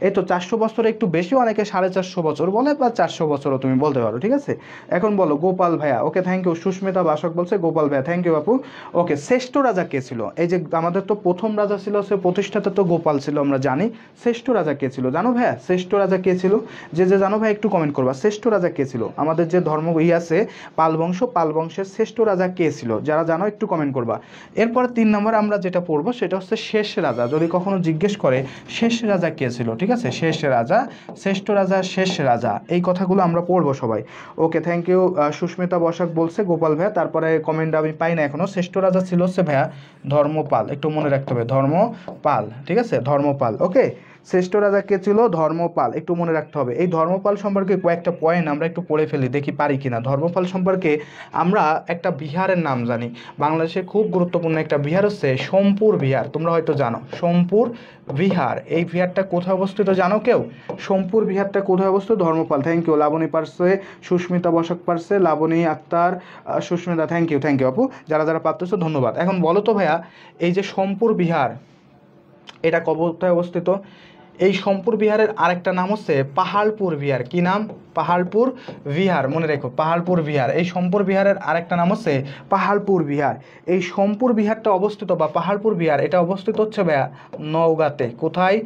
এই তো 400 বছরে একটু বেশি, অনেকে 450 বছর বলে বা 400 বছরও তুমি বলতে পারো, ঠিক আছে। এখন বলো গোপাল ভাইয়া, ওকে থ্যাংক ইউ। সুস্মিতা বাসক বলছে গোপাল ভাইয়া, থ্যাংক ইউ আপু। ওকে, শ্রেষ্ঠ রাজা কে ছিল? এই যে আমাদের তো প্রথম রাজা ছিল, সে প্রতিষ্ঠাতা তো গোপাল ছিল, আমরা জানি। শ্রেষ্ঠ রাজা কে ছিল জানো ভাইয়া? শ্রেষ্ঠ রাজা কে ছিল? যে যে জানো ভাই একটু কমেন্ট করবা, শ্রেষ্ঠ রাজা কে ছিল? আমাদের যে ধর্ম আছে পাল বংশ, পাল বংশের শ্রেষ্ঠ রাজা কে ছিল? যারা জানো একটু কমেন্ট করবা। এরপর 3 নম্বর আমরা যেটা পড়বো সেটা হচ্ছে শেষ রাজা। যদি কখনো জিজ্ঞেস করে শেষ রাজা কে ছিল, ঠিক আছে, শেষ রাজা, শ্রেষ্ঠ রাজা, শেষ রাজা, এই কথাগুলো আমরা পড়বো সবাই। Okay thank you. Susmita Basak বলছে গোপাল ভাইয়া, তারপরে কমেন্ট আমি পাই না এখনো। শ্রেষ্ঠ রাজা ছিল হচ্ছে ভাইয়া ধর্মপাল, একটু মনে রাখতে হবে, ধর্মপাল, ঠিক আছে, ধর্মপাল। ওকে, শ্রেষ্ঠ রাজা কে ছিল? ধর্মপাল, একটু মনে রাখতে হবে। এই ধর্মপাল সম্পর্কে কয়েকটা পয়েন্ট আমরা একটু পড়ে ফেলি, দেখি পারি কিনা। ধর্মপাল সম্পর্কে আমরা একটা বিহারের নাম জানি, বাংলাদেশে খুব গুরুত্বপূর্ণ একটা বিহার হচ্ছে সোমপুর বিহার, তোমরা হয়তো জানো সোমপুর বিহার। এই বিহারটা কোথায় অবস্থিত জানো কেউ? সোমপুর বিহারটা কোথায় অবস্থিত? Dharmapala, thank you. লাবণী পারছে, সুস্মিতা বসাক পারছে, লাবণী আক্তার, সুস্মিতা, থ্যাংক ইউ আপু। যারা যারা পারতেছো ধন্যবাদ। এখন বলো তো ভাইয়া, এই যে সোমপুর বিহার, এটা কোথায় অবস্থিত? এই সোমপুর বিহারের আরেকটা নাম হচ্ছে পাহাড়পুর বিহার। কি নাম? পাহাড়পুর বিহার, মনে রেখো, পাহাড়পুর বিহার। এই সোমপুর বিহারের আরেকটা নাম হচ্ছে পাহাড়পুর বিহার। এই সোমপুর বিহারটা অবস্থিত বা পাহাড়পুর বিহার, এটা অবস্থিত হচ্ছে ভাইয়া নওগাঁতে। কোথায়?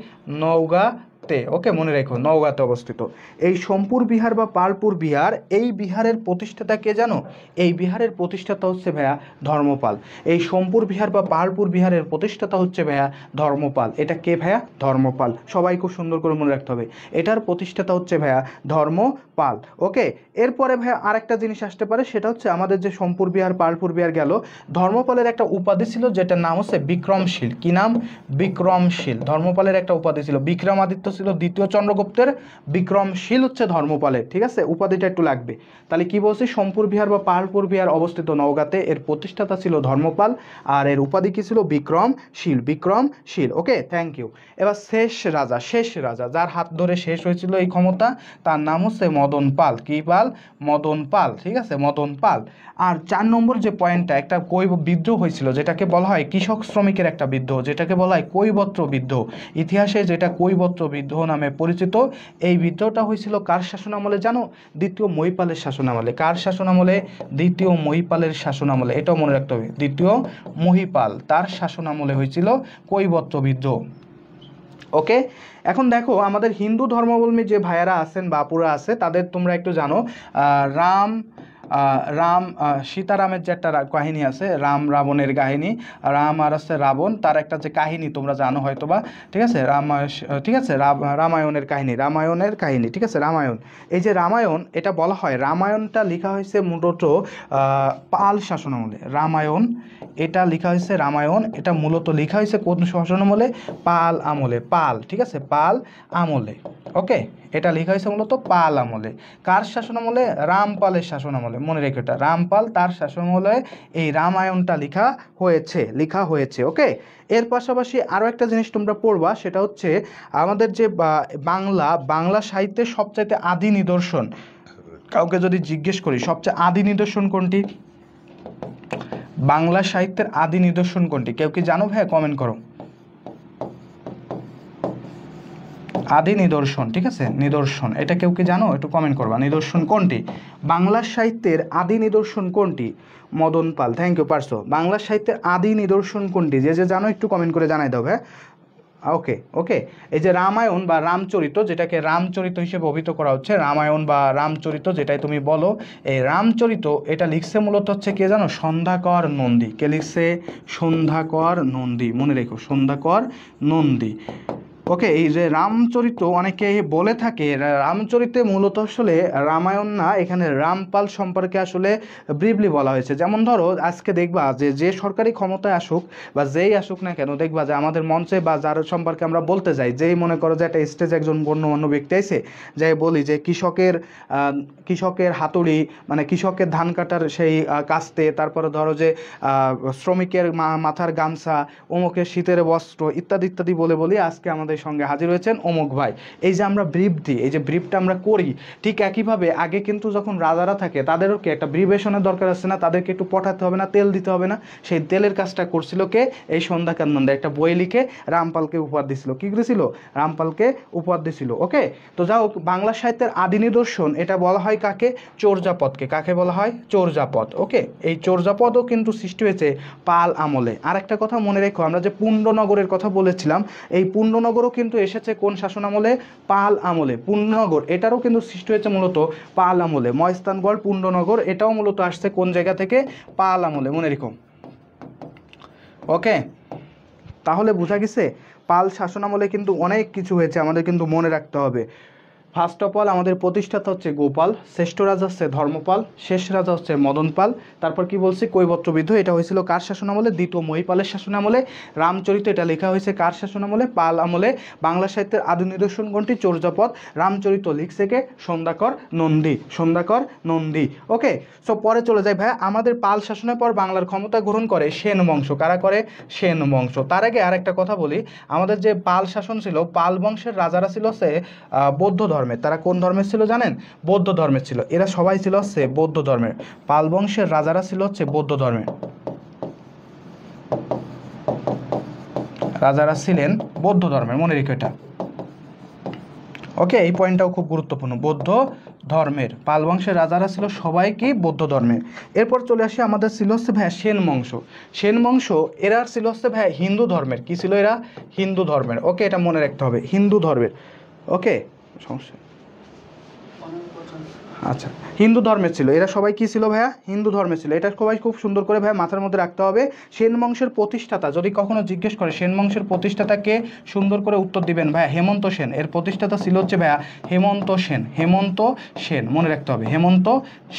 নওগাঁতে। ওকে, মনে রেখো, নওগাঁতে অবস্থিত এই সোমপুর বিহার বা পাহাড়পুর বিহার। এই বিহারের প্রতিষ্ঠাতা কে জানো? এই বিহারের প্রতিষ্ঠাতা হচ্ছে ভাইয়া ধর্মপাল। এই সোমপুর বিহার বা পাহাড়পুর বিহারের প্রতিষ্ঠাতা হচ্ছে ভাইয়া ধর্মপাল। এটা কে ভাইয়া? ধর্মপাল। সবাই খুব সুন্দর করে মনে রাখতে হবে, এটার প্রতিষ্ঠাতা হচ্ছে ভাইয়া ধর্মপাল। ওকে, এরপরে ভাইয়া আরেকটা জিনিস আসতে পারে, সেটা হচ্ছে আমাদের যে সোমপুর বিহার পাহাড়পুর বিহার গেল, ধর্মপালের একটা উপাধি ছিল যেটার নাম হচ্ছে বিক্রমশীল। কি নাম? বিক্রমশীল। ধর্মপালের একটা উপাধি ছিল, বিক্রমাদিত্য ছিল দ্বিতীয় চন্দ্রগুপ্তের, বিক্রমশীল হচ্ছে ধর্মপালের, ঠিক আছে, উপাধিটা একটু লাগবে। তাহলে কি বলছি? সোমপুর বিহার বা পাহাড়পুর বিহার অবস্থিত নওগাঁতে, এর প্রতিষ্ঠাতা ছিল ধর্মপাল, আর এর উপাধি কি ছিল? বিক্রমশীল, বিক্রমশীল। Okay thank you. এবার শেষ রাজা, শেষ রাজা যার হাত ধরে শেষ হয়েছিল এই ক্ষমতা, তার নাম হচ্ছে মদন পাল। কি পাল? মদন পাল, ঠিক আছে, মদন পাল। আর 4 নম্বর যে পয়েন্টটা, একটা বিদ্রোহ হয়েছিল যেটাকে বলা হয় কৃষক শ্রমিকের একটা বিদ্রোহ, যেটাকে বলা হয় কৈবত্র বিদ্রোহ, ইতিহাসে যেটা কৈবত্র বিদ্রোহ নামে পরিচিত। এই বিদ্রোহটা হয়েছিল কার শাসনামলে জানো? দ্বিতীয় মহিপালের শাসনামলে। কার শাসনামলে? দ্বিতীয় মহিপালের শাসনামলে। এটাও মনে রাখতে হবে, দ্বিতীয় মহিপাল, তার শাসনামলে হয়েছিল কৈবত্র বিদ্রোহ। ওকে, এখন দেখো আমাদের হিন্দু ধর্মাবলম্বী যে ভাইয়ারা আছেন বা আপুরা আছে, তাদের তোমরা একটু জানো রাম সীতারামের যে একটা কাহিনী আছে, রাম রাবণের কাহিনী, রাম আর আছে রাবণ, তার একটা যে কাহিনী তোমরা জানো হয়তো বা, ঠিক আছে, ঠিক আছে, রামায়ণের কাহিনী, রামায়ণের কাহিনী, ঠিক আছে, রামায়ণ। এই যে রামায়ণ, এটা বলা হয় রামায়ণটা লেখা হয়েছে মূলত পাল শাসনামলে। রামায়ণ এটা লেখা হয়েছে, রামায়ণ এটা মূলত লেখা হয়েছে কোন শাসনামলে? পাল আমলে, পাল, ঠিক আছে, পাল আমলে। ওকে, এটা লেখা হয়েছে মূলত পাল আমলে। কার শাসনামলে? রামপালের শাসনামলে। মনে রেখো এটা, রামপাল, তার শাসনামলে এই রামায়ণটা লেখা হয়েছে। ওকে, এর পাশাপাশি আরও একটা জিনিস তোমরা পড়বা, সেটা হচ্ছে আমাদের যে বাংলা সাহিত্যের সবচাইতে আদি নিদর্শন, কাউকে যদি জিজ্ঞেস করি সবচেয়ে আদি নিদর্শন কোনটি? বাংলা সাহিত্যের আদি নিদর্শন কোনটি? কেউ কি জানো ভাইয়া? কমেন্ট করো। আদি নিদর্শন, ঠিক আছে, নিদর্শন, এটা কেউ কি জানো? একটু কমেন্ট করবা, নিদর্শন কোনটি? বাংলা সাহিত্যের আদি নিদর্শন কোনটি? মদন পাল, থ্যাংক ইউ পারছো। বাংলা সাহিত্যের আদি নিদর্শন কোনটি? যে যে জানো একটু কমেন্ট করে জানাই দাও। হ্যাঁ, ওকে ওকে, এই যে রামায়ণ বা রামচরিত, যেটাকে রামচরিত হিসেবে অভিহিত করা হচ্ছে, রামায়ণ বা রামচরিত যেটাই তুমি বলো, এই রামচরিত এটা লিখছে মূলত হচ্ছে কে জানো? সন্ধ্যাকর নন্দী। কে লিখছে? সন্ধ্যাকর নন্দী, মনে রেখো, সন্ধ্যাকর নন্দী। ওকে, এই যে রামচরিত অনেকে বলে থাকে, রামচরিতে মূলত আসলে রামায়ণ না, এখানে রামপাল সম্পর্কে আসলে ব্রিফলি বলা হয়েছে। যেমন ধরো আজকে দেখবা যে সরকারি ক্ষমতায় আসুক বা যেই আসুক না কেন, দেখবা যে আমাদের মঞ্চে বা যার সম্পর্কে আমরা বলতে যাই, যেই মনে করো যে একটা স্টেজে একজন গণ্যমান্য ব্যক্তি আছে, যাই বলি যে কৃষকের হাতুড়ি, মানে কৃষকের ধান কাটার সেই কাস্তে, তারপরে ধরো যে শ্রমিকের মাথার গামছা, অমুকের শীতের বস্ত্র, ইত্যাদি ইত্যাদি বলে বলি আজকে আমাদের আমাদের সঙ্গে হাজির হয়েছেন অমুক ভাই। এই যে আমরা ব্রিফ দিই, এই যে ব্রিফটা আমরা করি, ঠিক একইভাবে আগে কিন্তু যখন রাজারা থাকে তাদেরও কি একটা ব্রিভেশনের দরকার আছে না, তাদেরকে একটু পটাতে হবে না, তেল দিতে হবে না, সেই তেলের কাজটা করছিল কে? এই সন্ধ্যাকার নন্দী একটা বই লিখে রামপালকে উপহার দিছিল। কী করেছিল? রামপালকে উপহার দিছিল। ওকে, তো যাও, বাংলা সাহিত্যের আদি নিদর্শন এটা বলা হয় কাকে? চর্যাপদকে। কাকে বলা হয়? চর্যাপদ। ওকে, এই চর্যাপদও কিন্তু সৃষ্টি হয়েছে পাল আমলে। আর একটা কথা মনে রেখো, আমরা যে পুণ্ডনগরের কথা বলেছিলাম, এই পুণ্ডনগরও কিন্তু এসেছে কোন শাসন আমলে? পাল আমলে। পুণ্ডনগর এটারও কিন্তু সৃষ্টি হয়েছে মূলত পাল আমলে। ময়স্তানগড়, পুণ্ডনগর এটাও মূলত আসছে কোন জায়গা থেকে? পাল আমলে, মনে রেখো। ওকে, তাহলে বোঝা গেছে পাল শাসন আমলে কিন্তু অনেক কিছু হয়েছে, আমাদের কিন্তু মনে রাখতে হবে। ফার্স্ট অফ অল আমাদের প্রতিষ্ঠাতা হচ্ছে গোপাল, শ্রেষ্ঠ রাজা হচ্ছে ধর্মপাল, শেষ রাজা হচ্ছে মদন পাল। তারপর কি বলছি? কৈবর্ত বিদ্ধ, এটা হয়েছিল কার শাসন আমলে? দ্বিতীয় মহিপালের শাসন আমলে। রামচরিত এটা লেখা হয়েছে কার শাসন আমলে? পাল আমলে। বাংলা সাহিত্যের আদি নিদর্শন কোনটি? চর্যাপদ। রামচরিত লিখছে কে? সন্ধ্যাকর নন্দী। সন্ধ্যাকর নন্দী। ওকে, সো পরে চলে যাই ভাই, আমাদের পাল শাসনের পর বাংলার ক্ষমতা গ্রহণ করে সেন বংশ। কারা করে? সেন বংশ। তার আগে আর একটা কথা বলি, আমাদের যে পাল শাসন ছিল, পাল বংশের রাজারা ছিল সে বৌদ্ধ ধর্মের। তারা কোন ধর্মের ছিল জানেন? বৌদ্ধ ধর্মের ছিল। এরা সবাই ছিল হচ্ছে বৌদ্ধ ধর্মের। পাল বংশের রাজারা ছিল হচ্ছে বৌদ্ধ ধর্মের। রাজারা ছিলেন বৌদ্ধ ধর্মের, মনে রেখো এটা। ওকে, এই পয়েন্টটাও খুব গুরুত্বপূর্ণ। বৌদ্ধ ধর্মের পাল বংশের রাজারা ছিল সবাই কি? বৌদ্ধ ধর্মের। এরপর চলে আসি, আমাদের ছিল হচ্ছে ভাইয়া সেন বংশ। সেন বংশ এরা ছিল হচ্ছে ভাইয়া হিন্দু ধর্মের। কি ছিল এরা? হিন্দু ধর্মের। ওকে, এটা মনে রাখতে হবে, হিন্দু ধর্মের। ওকে, সমস্যা, আচ্ছা, হিন্দু ধর্মের ছিল এরা সবাই। কি ছিল ভাইয়া? হিন্দু ধর্মের ছিল। এটা সবাই খুব সুন্দর করে ভাইয়া মাথার মধ্যে রাখতে হবে। সেন বংশের প্রতিষ্ঠাতা যদি কখনো জিজ্ঞেস করে সেন বংশের প্রতিষ্ঠাতাকে, সুন্দর করে উত্তর দিবেন ভাইয়া হেমন্ত সেন। এর প্রতিষ্ঠাতা ছিল হচ্ছে ভাইয়া হেমন্ত সেন। হেমন্ত সেন, মনে রাখতে হবে, হেমন্ত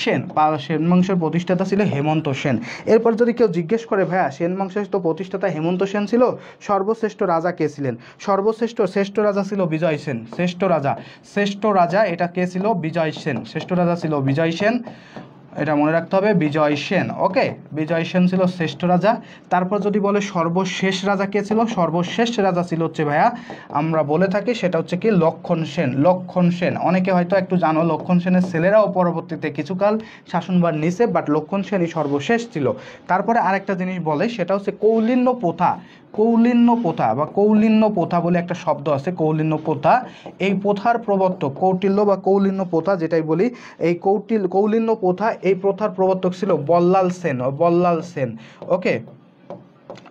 সেন। সেন বংশের প্রতিষ্ঠাতা ছিল হেমন্ত সেন। এরপর যদি কেউ জিজ্ঞেস করে ভাইয়া সেন বংশের তো প্রতিষ্ঠাতা হেমন্ত সেন ছিল, সর্বশ্রেষ্ঠ রাজা কে ছিলেন? শ্রেষ্ঠ রাজা ছিল বিজয় সেন। শ্রেষ্ঠ রাজা এটা কে ছিল? বিজয় সেন। শ্রেষ্ঠ রাজা ছিল বিজয় সেন, এটা মনে রাখতে হবে, বিজয় সেন। ওকে, বিজয় সেন ছিল শ্রেষ্ঠ রাজা। তারপর যদি বলে সর্বশেষ রাজা কে ছিল? সর্বশেষ রাজা ছিল হচ্ছে ভাইয়া, আমরা বলে থাকি সেটা হচ্ছে কি? লক্ষণ সেন। লক্ষণ সেন, অনেকে হয়তো একটু জানো, লক্ষণ সেনের ছেলেরাও পরবর্তীতে কিছুকাল শাসনভার নিছে, বাট লক্ষণ সেনই সর্বশেষ ছিল। তারপরে আরেকটা জিনিস বলে, সেটা হচ্ছে কৌলিন্য প্রথা। কৌলিন্য প্রথা বা কৌলিন্য প্রথা বলে একটা শব্দ আছে, কৌলিন্য প্রথা। এই প্রথার প্রবর্তক কৌটিল্য বা কৌলিন্য প্রথা যেটাই বলি, এই কৌলিন্য প্রথা, এই প্রথার প্রবর্তক ছিল বল্লাল সেন। বল্লাল সেন। ওকে,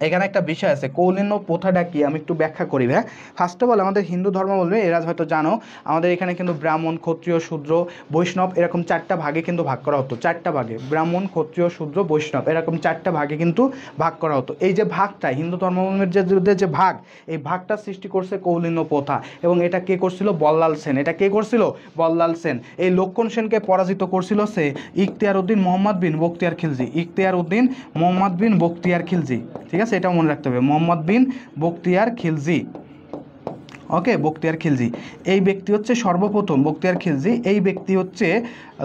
এখানে একটা বিষয় আছে, কৌলিন্য প্রথাটা কি আমি একটু ব্যাখ্যা করি ভাই। ফার্স্ট অফ অল আমাদের হিন্দু ধর্ম বলবে, এরা হয়তো জানো আমাদের এখানে কিন্তু ব্রাহ্মণ, ক্ষত্রিয়, শূদ্র, বৈষ্ণব এরকম চারটা ভাগে কিন্তু ভাগ করা হতো। চারটা ভাগে, ব্রাহ্মণ, ক্ষত্রিয়, শূদ্র, বৈষ্ণব এরকম চারটা ভাগে কিন্তু ভাগ করা হতো। এই যে ভাগটা হিন্দু ধর্মাবলম্বীর যে ভাগ, এই ভাগটা সৃষ্টি করছে কৌলিন্য প্রথা, এবং এটা কে করছিল? বল্লাল সেন। এটা কে করছিল? বল্লাল সেন। এই লক্ষণ সেনকে পরাজিত করছিল সে ইখতিয়ার উদ্দিন মোহাম্মদ বিন বখতিয়ার খিলজি। ইখতিয়ার উদ্দিন মোহাম্মদ বিন বখতিয়ার খিলজি, ঠিক আছে, এটাও মনে রাখতে হবে, মোহাম্মদ বিন বখতিয়ার খিলজি। ওকে, বখতিয়ার খিলজি এই ব্যক্তি হচ্ছে সর্বপ্রথম, বখতিয়ার খিলজি এই ব্যক্তি হচ্ছে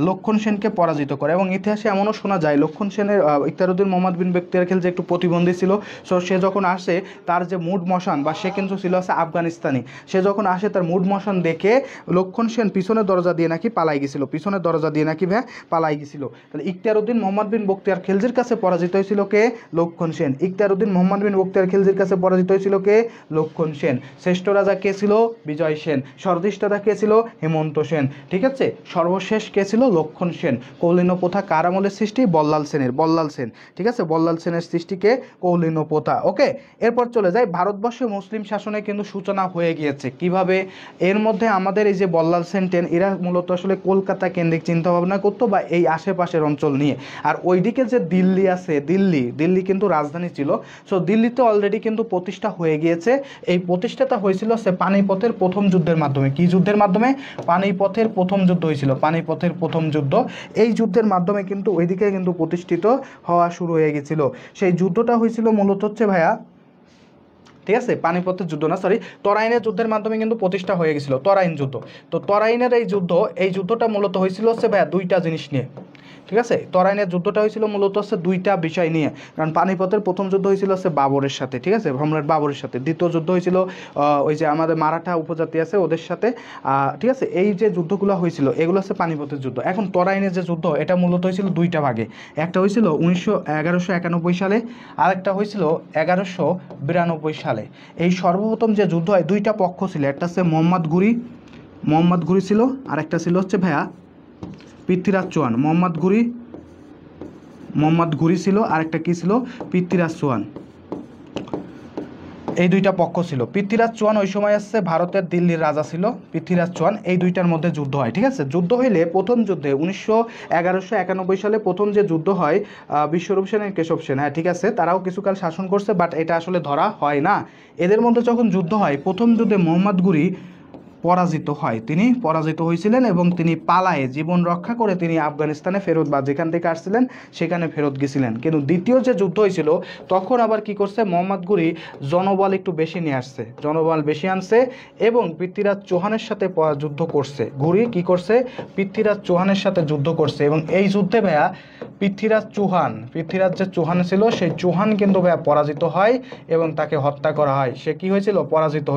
লক্ষণ সেনকে পরাজিত করে। এবং ইতিহাসে এমনও শোনা যায় লক্ষণ সেনের ইখতিয়ারউদ্দিন মোহাম্মদ বিন বখতিয়ার খিলজি একটু প্রতিবন্ধী ছিল। সো সে যখন আসে তার যে মুড মশান, বা সে কিন্তু ছিল আছে আফগানিস্তানি, সে যখন আসে তার মুড মশান দেখে লক্ষণ সেন পিছনের দরজা দিয়ে নাকি পালাই গেছিল। পিছনের দরজা দিয়ে নাকি পালাই গেছিল। তাহলে ইখতিয়ারউদ্দিন মোহাম্মদ বিন বখতিয়ার খিলজির কাছে পরাজিত হয়েছিল কে? লক্ষণ সেন। ইখতিয়ারউদ্দিন মোহাম্মদ বিন বখতিয়ার খিলজির কাছে পরাজিত হয়েছিল কে? লক্ষণ সেন। শ্রেষ্ঠ রাজা কে ছিল? বিজয় সেন। সর্বদিষ্টাতা কে ছিল? হেমন্ত সেন। ঠিক আছে, সর্বশেষ কে ছিল? লক্ষণ সেন। কৌলিন্য প্রথা কার আমলের সৃষ্টি? বল্লাল সেনের। বল্লাল সেন, ঠিক আছে, বল্লাল সেনের সৃষ্টিকে কৌলিন্য প্রথা। ওকে, এরপর চলে যায় ভারতবর্ষে মুসলিম শাসনের কিন্তু সূচনা হয়ে গিয়েছে কিভাবে? এর মধ্যে আমাদের এই যে বল্লাল সেন টেন, এরা মূলত আসলে কলকাতা কেন্দ্রিক চিন্তা ভাবনা করতো, বা এই আশেপাশের অঞ্চল নিয়ে। আর ওইদিকে যে দিল্লি আছে, দিল্লি কিন্তু রাজধানী ছিল। সো দিল্লিতে অলরেডি কিন্তু প্রতিষ্ঠা হয়ে গিয়েছে। এই প্রতিষ্ঠাটা হয়েছিল সে পানিপথের প্রথম যুদ্ধের মাধ্যমে। কি যুদ্ধের মাধ্যমে? পানিপথের প্রথম যুদ্ধ হয়েছিল। পানিপথের প্রথম যুদ্ধ, এই যুদ্ধের মাধ্যমে কিন্তু ওইদিকে কিন্তু প্রতিষ্ঠিত হওয়া শুরু হয়ে গেছিল। সেই যুদ্ধটা হয়েছিল মূলত হচ্ছে ভাইয়া, ঠিক আছে, পানিপথের যুদ্ধ না, সরি, তরাইনের যুদ্ধের মাধ্যমে কিন্তু প্রতিষ্ঠা হয়ে গেছিল, তরাইন যুদ্ধ। তো তরাইনের এই যুদ্ধটা মূলত হয়েছিল হচ্ছে ভাইয়া দুইটা জিনিস নিয়ে। ঠিক আছে। তরাইনের যুদ্ধটা হয়েছিল মূলত হচ্ছে দুইটা বিষয় নিয়ে, কারণ পানিপথের প্রথম যুদ্ধ হয়েছিল হচ্ছে বাবরের সাথে, ঠিক আছে, সম্রাট বাবরের সাথে। দ্বিতীয় যুদ্ধ হয়েছিল ওই যে আমাদের মারাঠা উপজাতি আছে ওদের সাথে, ঠিক আছে। এই যে যুদ্ধগুলো হয়েছিল এগুলো হচ্ছে পানিপথের যুদ্ধ। এখন তরাইনের যে যুদ্ধ এটা মূলত হয়েছিল দুইটা ভাগে, একটা হয়েছিল 1191 সালে, আর একটা হয়েছিল 1192 সালে। এই সর্বপ্রথম যে যুদ্ধ হয় দুইটা পক্ষ ছিল, একটা হচ্ছে মোহাম্মদ ঘুরি ছিল, আর একটা ছিল হচ্ছে ভাইয়া পৃথ্বীরাজ চৌহান। মোহাম্মদ ঘুরি ছিল, আর একটা কী ছিল, পৃথ্বীরাজ চৌহান। এই দুইটা পক্ষ ছিল। পৃথ্বীরাজ চৌহান ওই সময় আসছে ভারতের দিল্লির রাজা ছিল পৃথ্বীরাজ চৌহান। এই দুইটার মধ্যে যুদ্ধ হয়, ঠিক আছে। যুদ্ধ হইলে প্রথম যুদ্ধে 1191 সালে প্রথম যে যুদ্ধ হয় বিশ্বরূপ সেন এবং কেশব সেন, হ্যাঁ ঠিক আছে, তারাও কিছুকাল শাসন করছে, বাট এটা আসলে ধরা হয় না। এদের মধ্যে যখন যুদ্ধ হয় প্রথম যুদ্ধে মোহাম্মদ ঘুরি পরাজিত হয়, তিনি পরাজিত হয়েছিলেন এবং তিনি পালায়ে জীবন রক্ষা করে তিনি আফগানিস্তানে ফেরত বা যেখান থেকে আসছিলেন সেখানে ফেরত গেছিলেন। কিন্তু দ্বিতীয় যে যুদ্ধ হয়েছিল তখন আবার কি করছে মোহাম্মদ ঘুরি জনবল একটু বেশি নিয়ে আসছে, জনবল বেশি আনছে এবং পৃথ্বীরাজ চৌহানের সাথে যুদ্ধ করছে। ঘুরি কি করছে, পৃথ্বীরাজ চৌহানের সাথে যুদ্ধ করছে এবং এই যুদ্ধে ভাইয়া পৃথ্বীরাজ যে চৌহান ছিল সেই চৌহান কিন্তু ভাইয়া পরাজিত হয় এবং তাকে হত্যা করা হয়। সে কি হয়েছিল, পরাজিত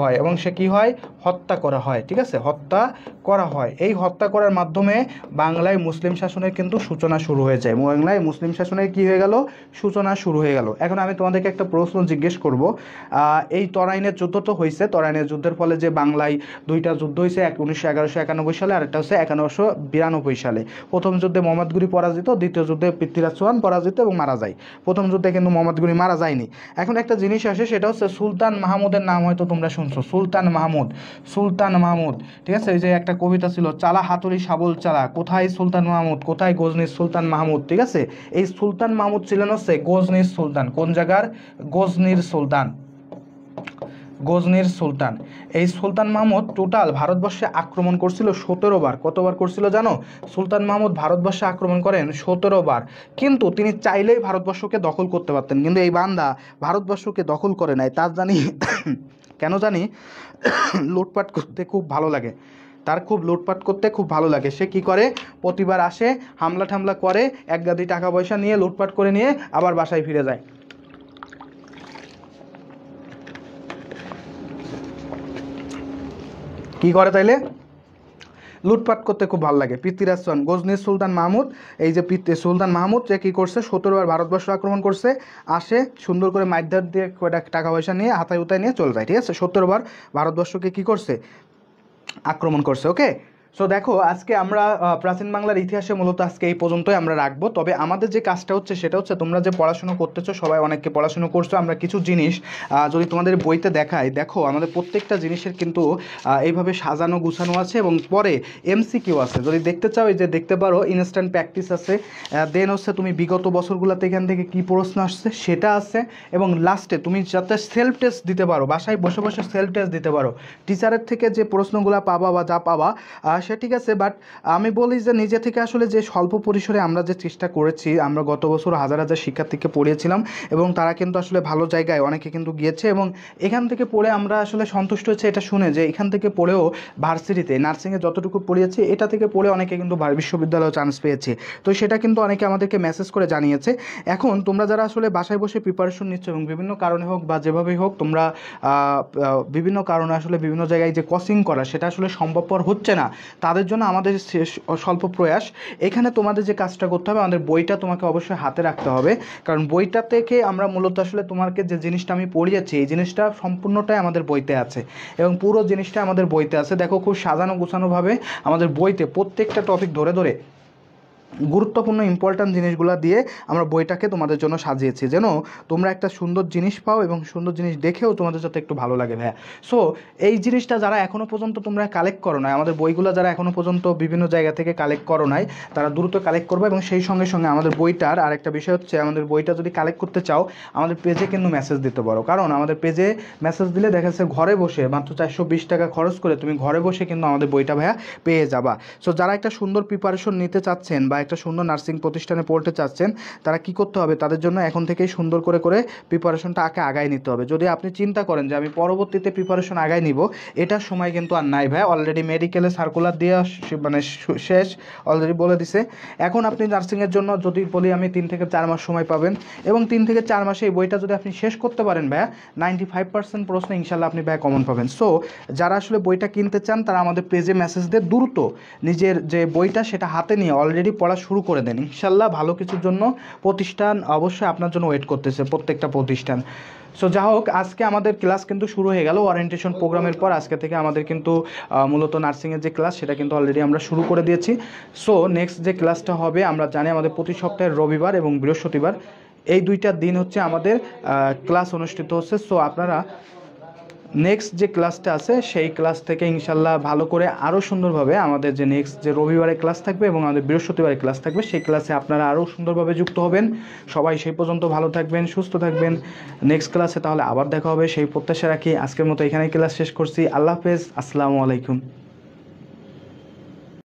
হয় এবং সে কি হয়, হত্যা করা হয়, ঠিক আছে, হত্যা করা হয়। এই হত্যা করার মাধ্যমে বাংলায় মুসলিম শাসনের কিন্তু সূচনা শুরু হয়ে যায়। বাংলায় মুসলিম শাসনের কি হয়ে গেল, সূচনা শুরু হয়ে গেল। এখন আমি তোমাদেরকে একটা প্রশ্ন জিজ্ঞেস করব, এই তরাইনের যুদ্ধ তো হয়েছে, তরাইনের যুদ্ধের ফলে যে বাংলায় দুইটা যুদ্ধ হয়েছে, 1191 সালে আর একটা হচ্ছে 1192 সালে। প্রথম যুদ্ধে মোহাম্মদ ঘুরি পরাজিত, দ্বিতীয় যুদ্ধে পৃথ্বীরাজ চৌহান পরাজিত এবং মারা যায়। প্রথম যুদ্ধে কিন্তু মোহাম্মদ ঘুরি মারা যায়নি। এখন একটা জিনিস আসে, সেটা হচ্ছে সুলতান মাহমুদের নাম হয়তো তোমরা শুনছো, সুলতান মাহমুদ, ঠিক আছে। এই যে একটা কবিতা ছিল, চালা হাতুড়ি শাবল চালা, কোথায় সুলতান মাহমুদ, কোথায় গজনির সুলতান মাহমুদ, ঠিক আছে। এই সুলতান মাহমুদ ছিলেন হচ্ছে গজনির সুলতান। কোন জায়গার, গজনির সুলতান। এই সুলতান মাহমুদ টোটাল ভারতবর্ষে আক্রমণ করছিল 17 বার। কতবার করছিল জানো, সুলতান মাহমুদ ভারতবর্ষে আক্রমণ করেন 17 বার। কিন্তু তিনি চাইলেই ভারতবর্ষকে দখল করতে পারতেন, কিন্তু এই বান্দা ভারতবর্ষকে দখল করে নাই। তার জানি কেন জানি লুটপাট করতে খুব ভালো লাগে, লুটপাট করতে খুব ভালো লাগে। সে কি করে, প্রতিবার আসে, হামলা ঠামলা করে, এক গাদি টাকা পয়সা নিয়ে লুটপাট করে নিয়ে আবার বাসায় ফিরে যায়। কি করে তাইলে, লুটপাট করতে খুব ভালো লাগে। পৃথ্বীরাজ চৌহান, গজনির সুলতান মাহমুদ, এই যে সুলতান মাহমুদ যে কী করছে, 17 বার ভারতবর্ষ আক্রমণ করছে, আসে সুন্দর করে মাইধার দিয়ে টাকা পয়সা নিয়ে হাতায় উতায় নিয়ে চলে যায়, ঠিক আছে। 17 বার ভারতবর্ষকে কী করছে, আক্রমণ করছে। ওকে, সো দেখো আজকে আমরা প্রাচীন বাংলার ইতিহাসে মূলত আজকে এই পর্যন্তই আমরা রাখবো। তবে আমাদের যে কাজটা হচ্ছে সেটা হচ্ছে, তোমরা যে পড়াশোনা করতেছো, সবাই অনেককে পড়াশোনা করছো, আমরা কিছু জিনিস যদি তোমাদের বইতে দেখাই, দেখো আমাদের প্রত্যেকটা জিনিসের কিন্তু এইভাবে সাজানো গুছানো আছে এবং পরে এমসিকিউ আছে। যদি দেখতে চাও, এই যে দেখতে পারো ইনস্ট্যান্ট প্র্যাকটিস আছে, দেন হচ্ছে তুমি বিগত বছরগুলোতে এখান থেকে কী প্রশ্ন আসছে সেটা আছে, এবং লাস্টে তুমি যাতে সেলফ টেস্ট দিতে পারো, বাসায় বসে বসে সেলফ টেস্ট দিতে পারো, টিচারের থেকে যে প্রশ্নগুলো পাবা বা যা পাবা সে ঠিক আছে। বাট আমি বলি যে নিজে থেকে আসলে যে স্বল্প পরিসরে আমরা যে চেষ্টা করেছি, আমরা গত বছর হাজার হাজার শিক্ষার্থীকে পড়িয়েছিলাম এবং তারা কিন্তু আসলে ভালো জায়গায় অনেকে কিন্তু গিয়েছে, এবং এখান থেকে পড়ে আমরা আসলে সন্তুষ্ট হচ্ছে এটা শুনে যে এখান থেকে পড়েও ভার্সিটিতে নার্সিংয়ে যতটুকু পড়িয়েছি এটা থেকে পড়ে অনেকে কিন্তু বিশ্ববিদ্যালয়ে চান্স পেয়েছে। তো সেটা কিন্তু অনেকে আমাদেরকে মেসেজ করে জানিয়েছে। এখন তোমরা যারা আসলে বাসায় বসে প্রিপারেশন নিচ্ছ এবং বিভিন্ন কারণে হোক বা যেভাবেই হোক তোমরা বিভিন্ন কারণে আসলে বিভিন্ন জায়গায় যে কোচিং করা সেটা আসলে সম্ভবপর হচ্ছে না, তাদের জন্য আমাদের স্বল্প প্রয়াস, এখানে তোমাদের যে কাজটা করতে হবে, আমাদের বইটা তোমাকে অবশ্যই হাতে রাখতে হবে, কারণ বইটা থেকে আমরা মূলত আসলে তোমাকে যে জিনিসটা আমি পড়িয়েছি এই জিনিসটা সম্পূর্ণটাই আমাদের বইতে আছে এবং পুরো জিনিসটা আমাদের বইতে আছে। দেখো খুব সাজানো গুছানোভাবে আমাদের বইতে প্রত্যেকটা টপিক ধরে ধরে গুরুত্বপূর্ণ ইম্পর্ট্যান্ট জিনিসগুলো দিয়ে আমরা বইটাকে তোমাদের জন্য সাজিয়েছি, যেন তোমরা একটা সুন্দর জিনিস পাও এবং সুন্দর জিনিস দেখেও তোমাদের যাতে একটু ভালো লাগে ভাইয়া। সো এই জিনিসটা যারা এখনও পর্যন্ত তোমরা কালেক্ট করো নাই, আমাদের বইগুলো যারা এখনও পর্যন্ত বিভিন্ন জায়গা থেকে কালেক্ট করো নাই, তারা দ্রুত কালেক্ট করবে। এবং সেই সঙ্গে সঙ্গে আমাদের বইটার আরেকটা বিষয় হচ্ছে, আমাদের বইটা যদি কালেক্ট করতে চাও আমাদের পেজে কিন্তু মেসেজ দিতে পারো, কারণ আমাদের পেজে মেসেজ দিলে দেখা যাচ্ছে ঘরে বসে মাত্র 420 টাকা খরচ করে তুমি ঘরে বসে কিন্তু আমাদের বইটা ভাইয়া পেয়ে যাবা। সো যারা একটা সুন্দর প্রিপারেশন নিতে চাচ্ছেন বা একটা সুন্দর নার্সিং প্রতিষ্ঠানে পড়তে চাচ্ছেন, তারা কি করতে হবে, তাদের জন্য এখন থেকেই সুন্দর করে প্রিপারেশনটা আগায় নিতে হবে। যদি আপনি চিন্তা করেন যে আমি পরবর্তীতে প্রিপারেশন আগায় নিব, এটার সময় কিন্তু আর নাই ভাই। অলরেডি মেডিকেলে সার্কুলার দিয়ে মানে শেষ, অলরেডি বলে দিছে। এখন আপনি নার্সিংয়ের জন্য যদি বলি আমি 3 থেকে 4 মাস সময় পাবেন, এবং 3 থেকে 4 মাসে এই বইটা যদি আপনি শেষ করতে পারেন ভাইয়া, 95% প্রশ্ন ইনশাল্লাহ আপনি ভাইয়া কমন পাবেন। সো যারা আসলে বইটা কিনতে চান তারা আমাদের পেজে মেসেজ দিয়ে দ্রুত নিজের যে বইটা সেটা হাতে নিয়ে অলরেডি পড়া শুরু করে দেন। ইনশাল্লাহ ভালো কিছুর জন্য প্রতিষ্ঠান অবশ্যই আপনার জন্য ওয়েট করতেছে, প্রত্যেকটা প্রতিষ্ঠান। সো যা হোক, আজকে আমাদের ক্লাস কিন্তু শুরু হয়ে গেল ওরিয়েন্টেশন প্রোগ্রামের পর। আজকে থেকে আমাদের কিন্তু মূলত নার্সিংয়ের যে ক্লাস সেটা কিন্তু অলরেডি আমরা শুরু করে দিয়েছি। সো নেক্সট যে ক্লাসটা হবে, আমরা জানি আমাদের প্রতি সপ্তাহের রবিবার এবং বৃহস্পতিবার এই 2টা দিন হচ্ছে আমাদের ক্লাস অনুষ্ঠিত হচ্ছে। সো আপনারা নেক্সট যে ক্লাসটা আছে সেই ক্লাস থেকে ইনশাল্লাহ ভালো করে আরও সুন্দরভাবে আমাদের যে নেক্সট যে রবিবারে ক্লাস থাকবে এবং আমাদের বৃহস্পতিবারে ক্লাস থাকবে, সেই ক্লাসে আপনারা আরও সুন্দরভাবে যুক্ত হবেন। সবাই সেই পর্যন্ত ভালো থাকবেন, সুস্থ থাকবেন। নেক্সট ক্লাসে তাহলে আবার দেখা হবে সেই প্রত্যাশা রাখি। আজকের মতো এখানেই ক্লাস শেষ করছি। আল্লাহ হাফেজ, আসসালামু আলাইকুম।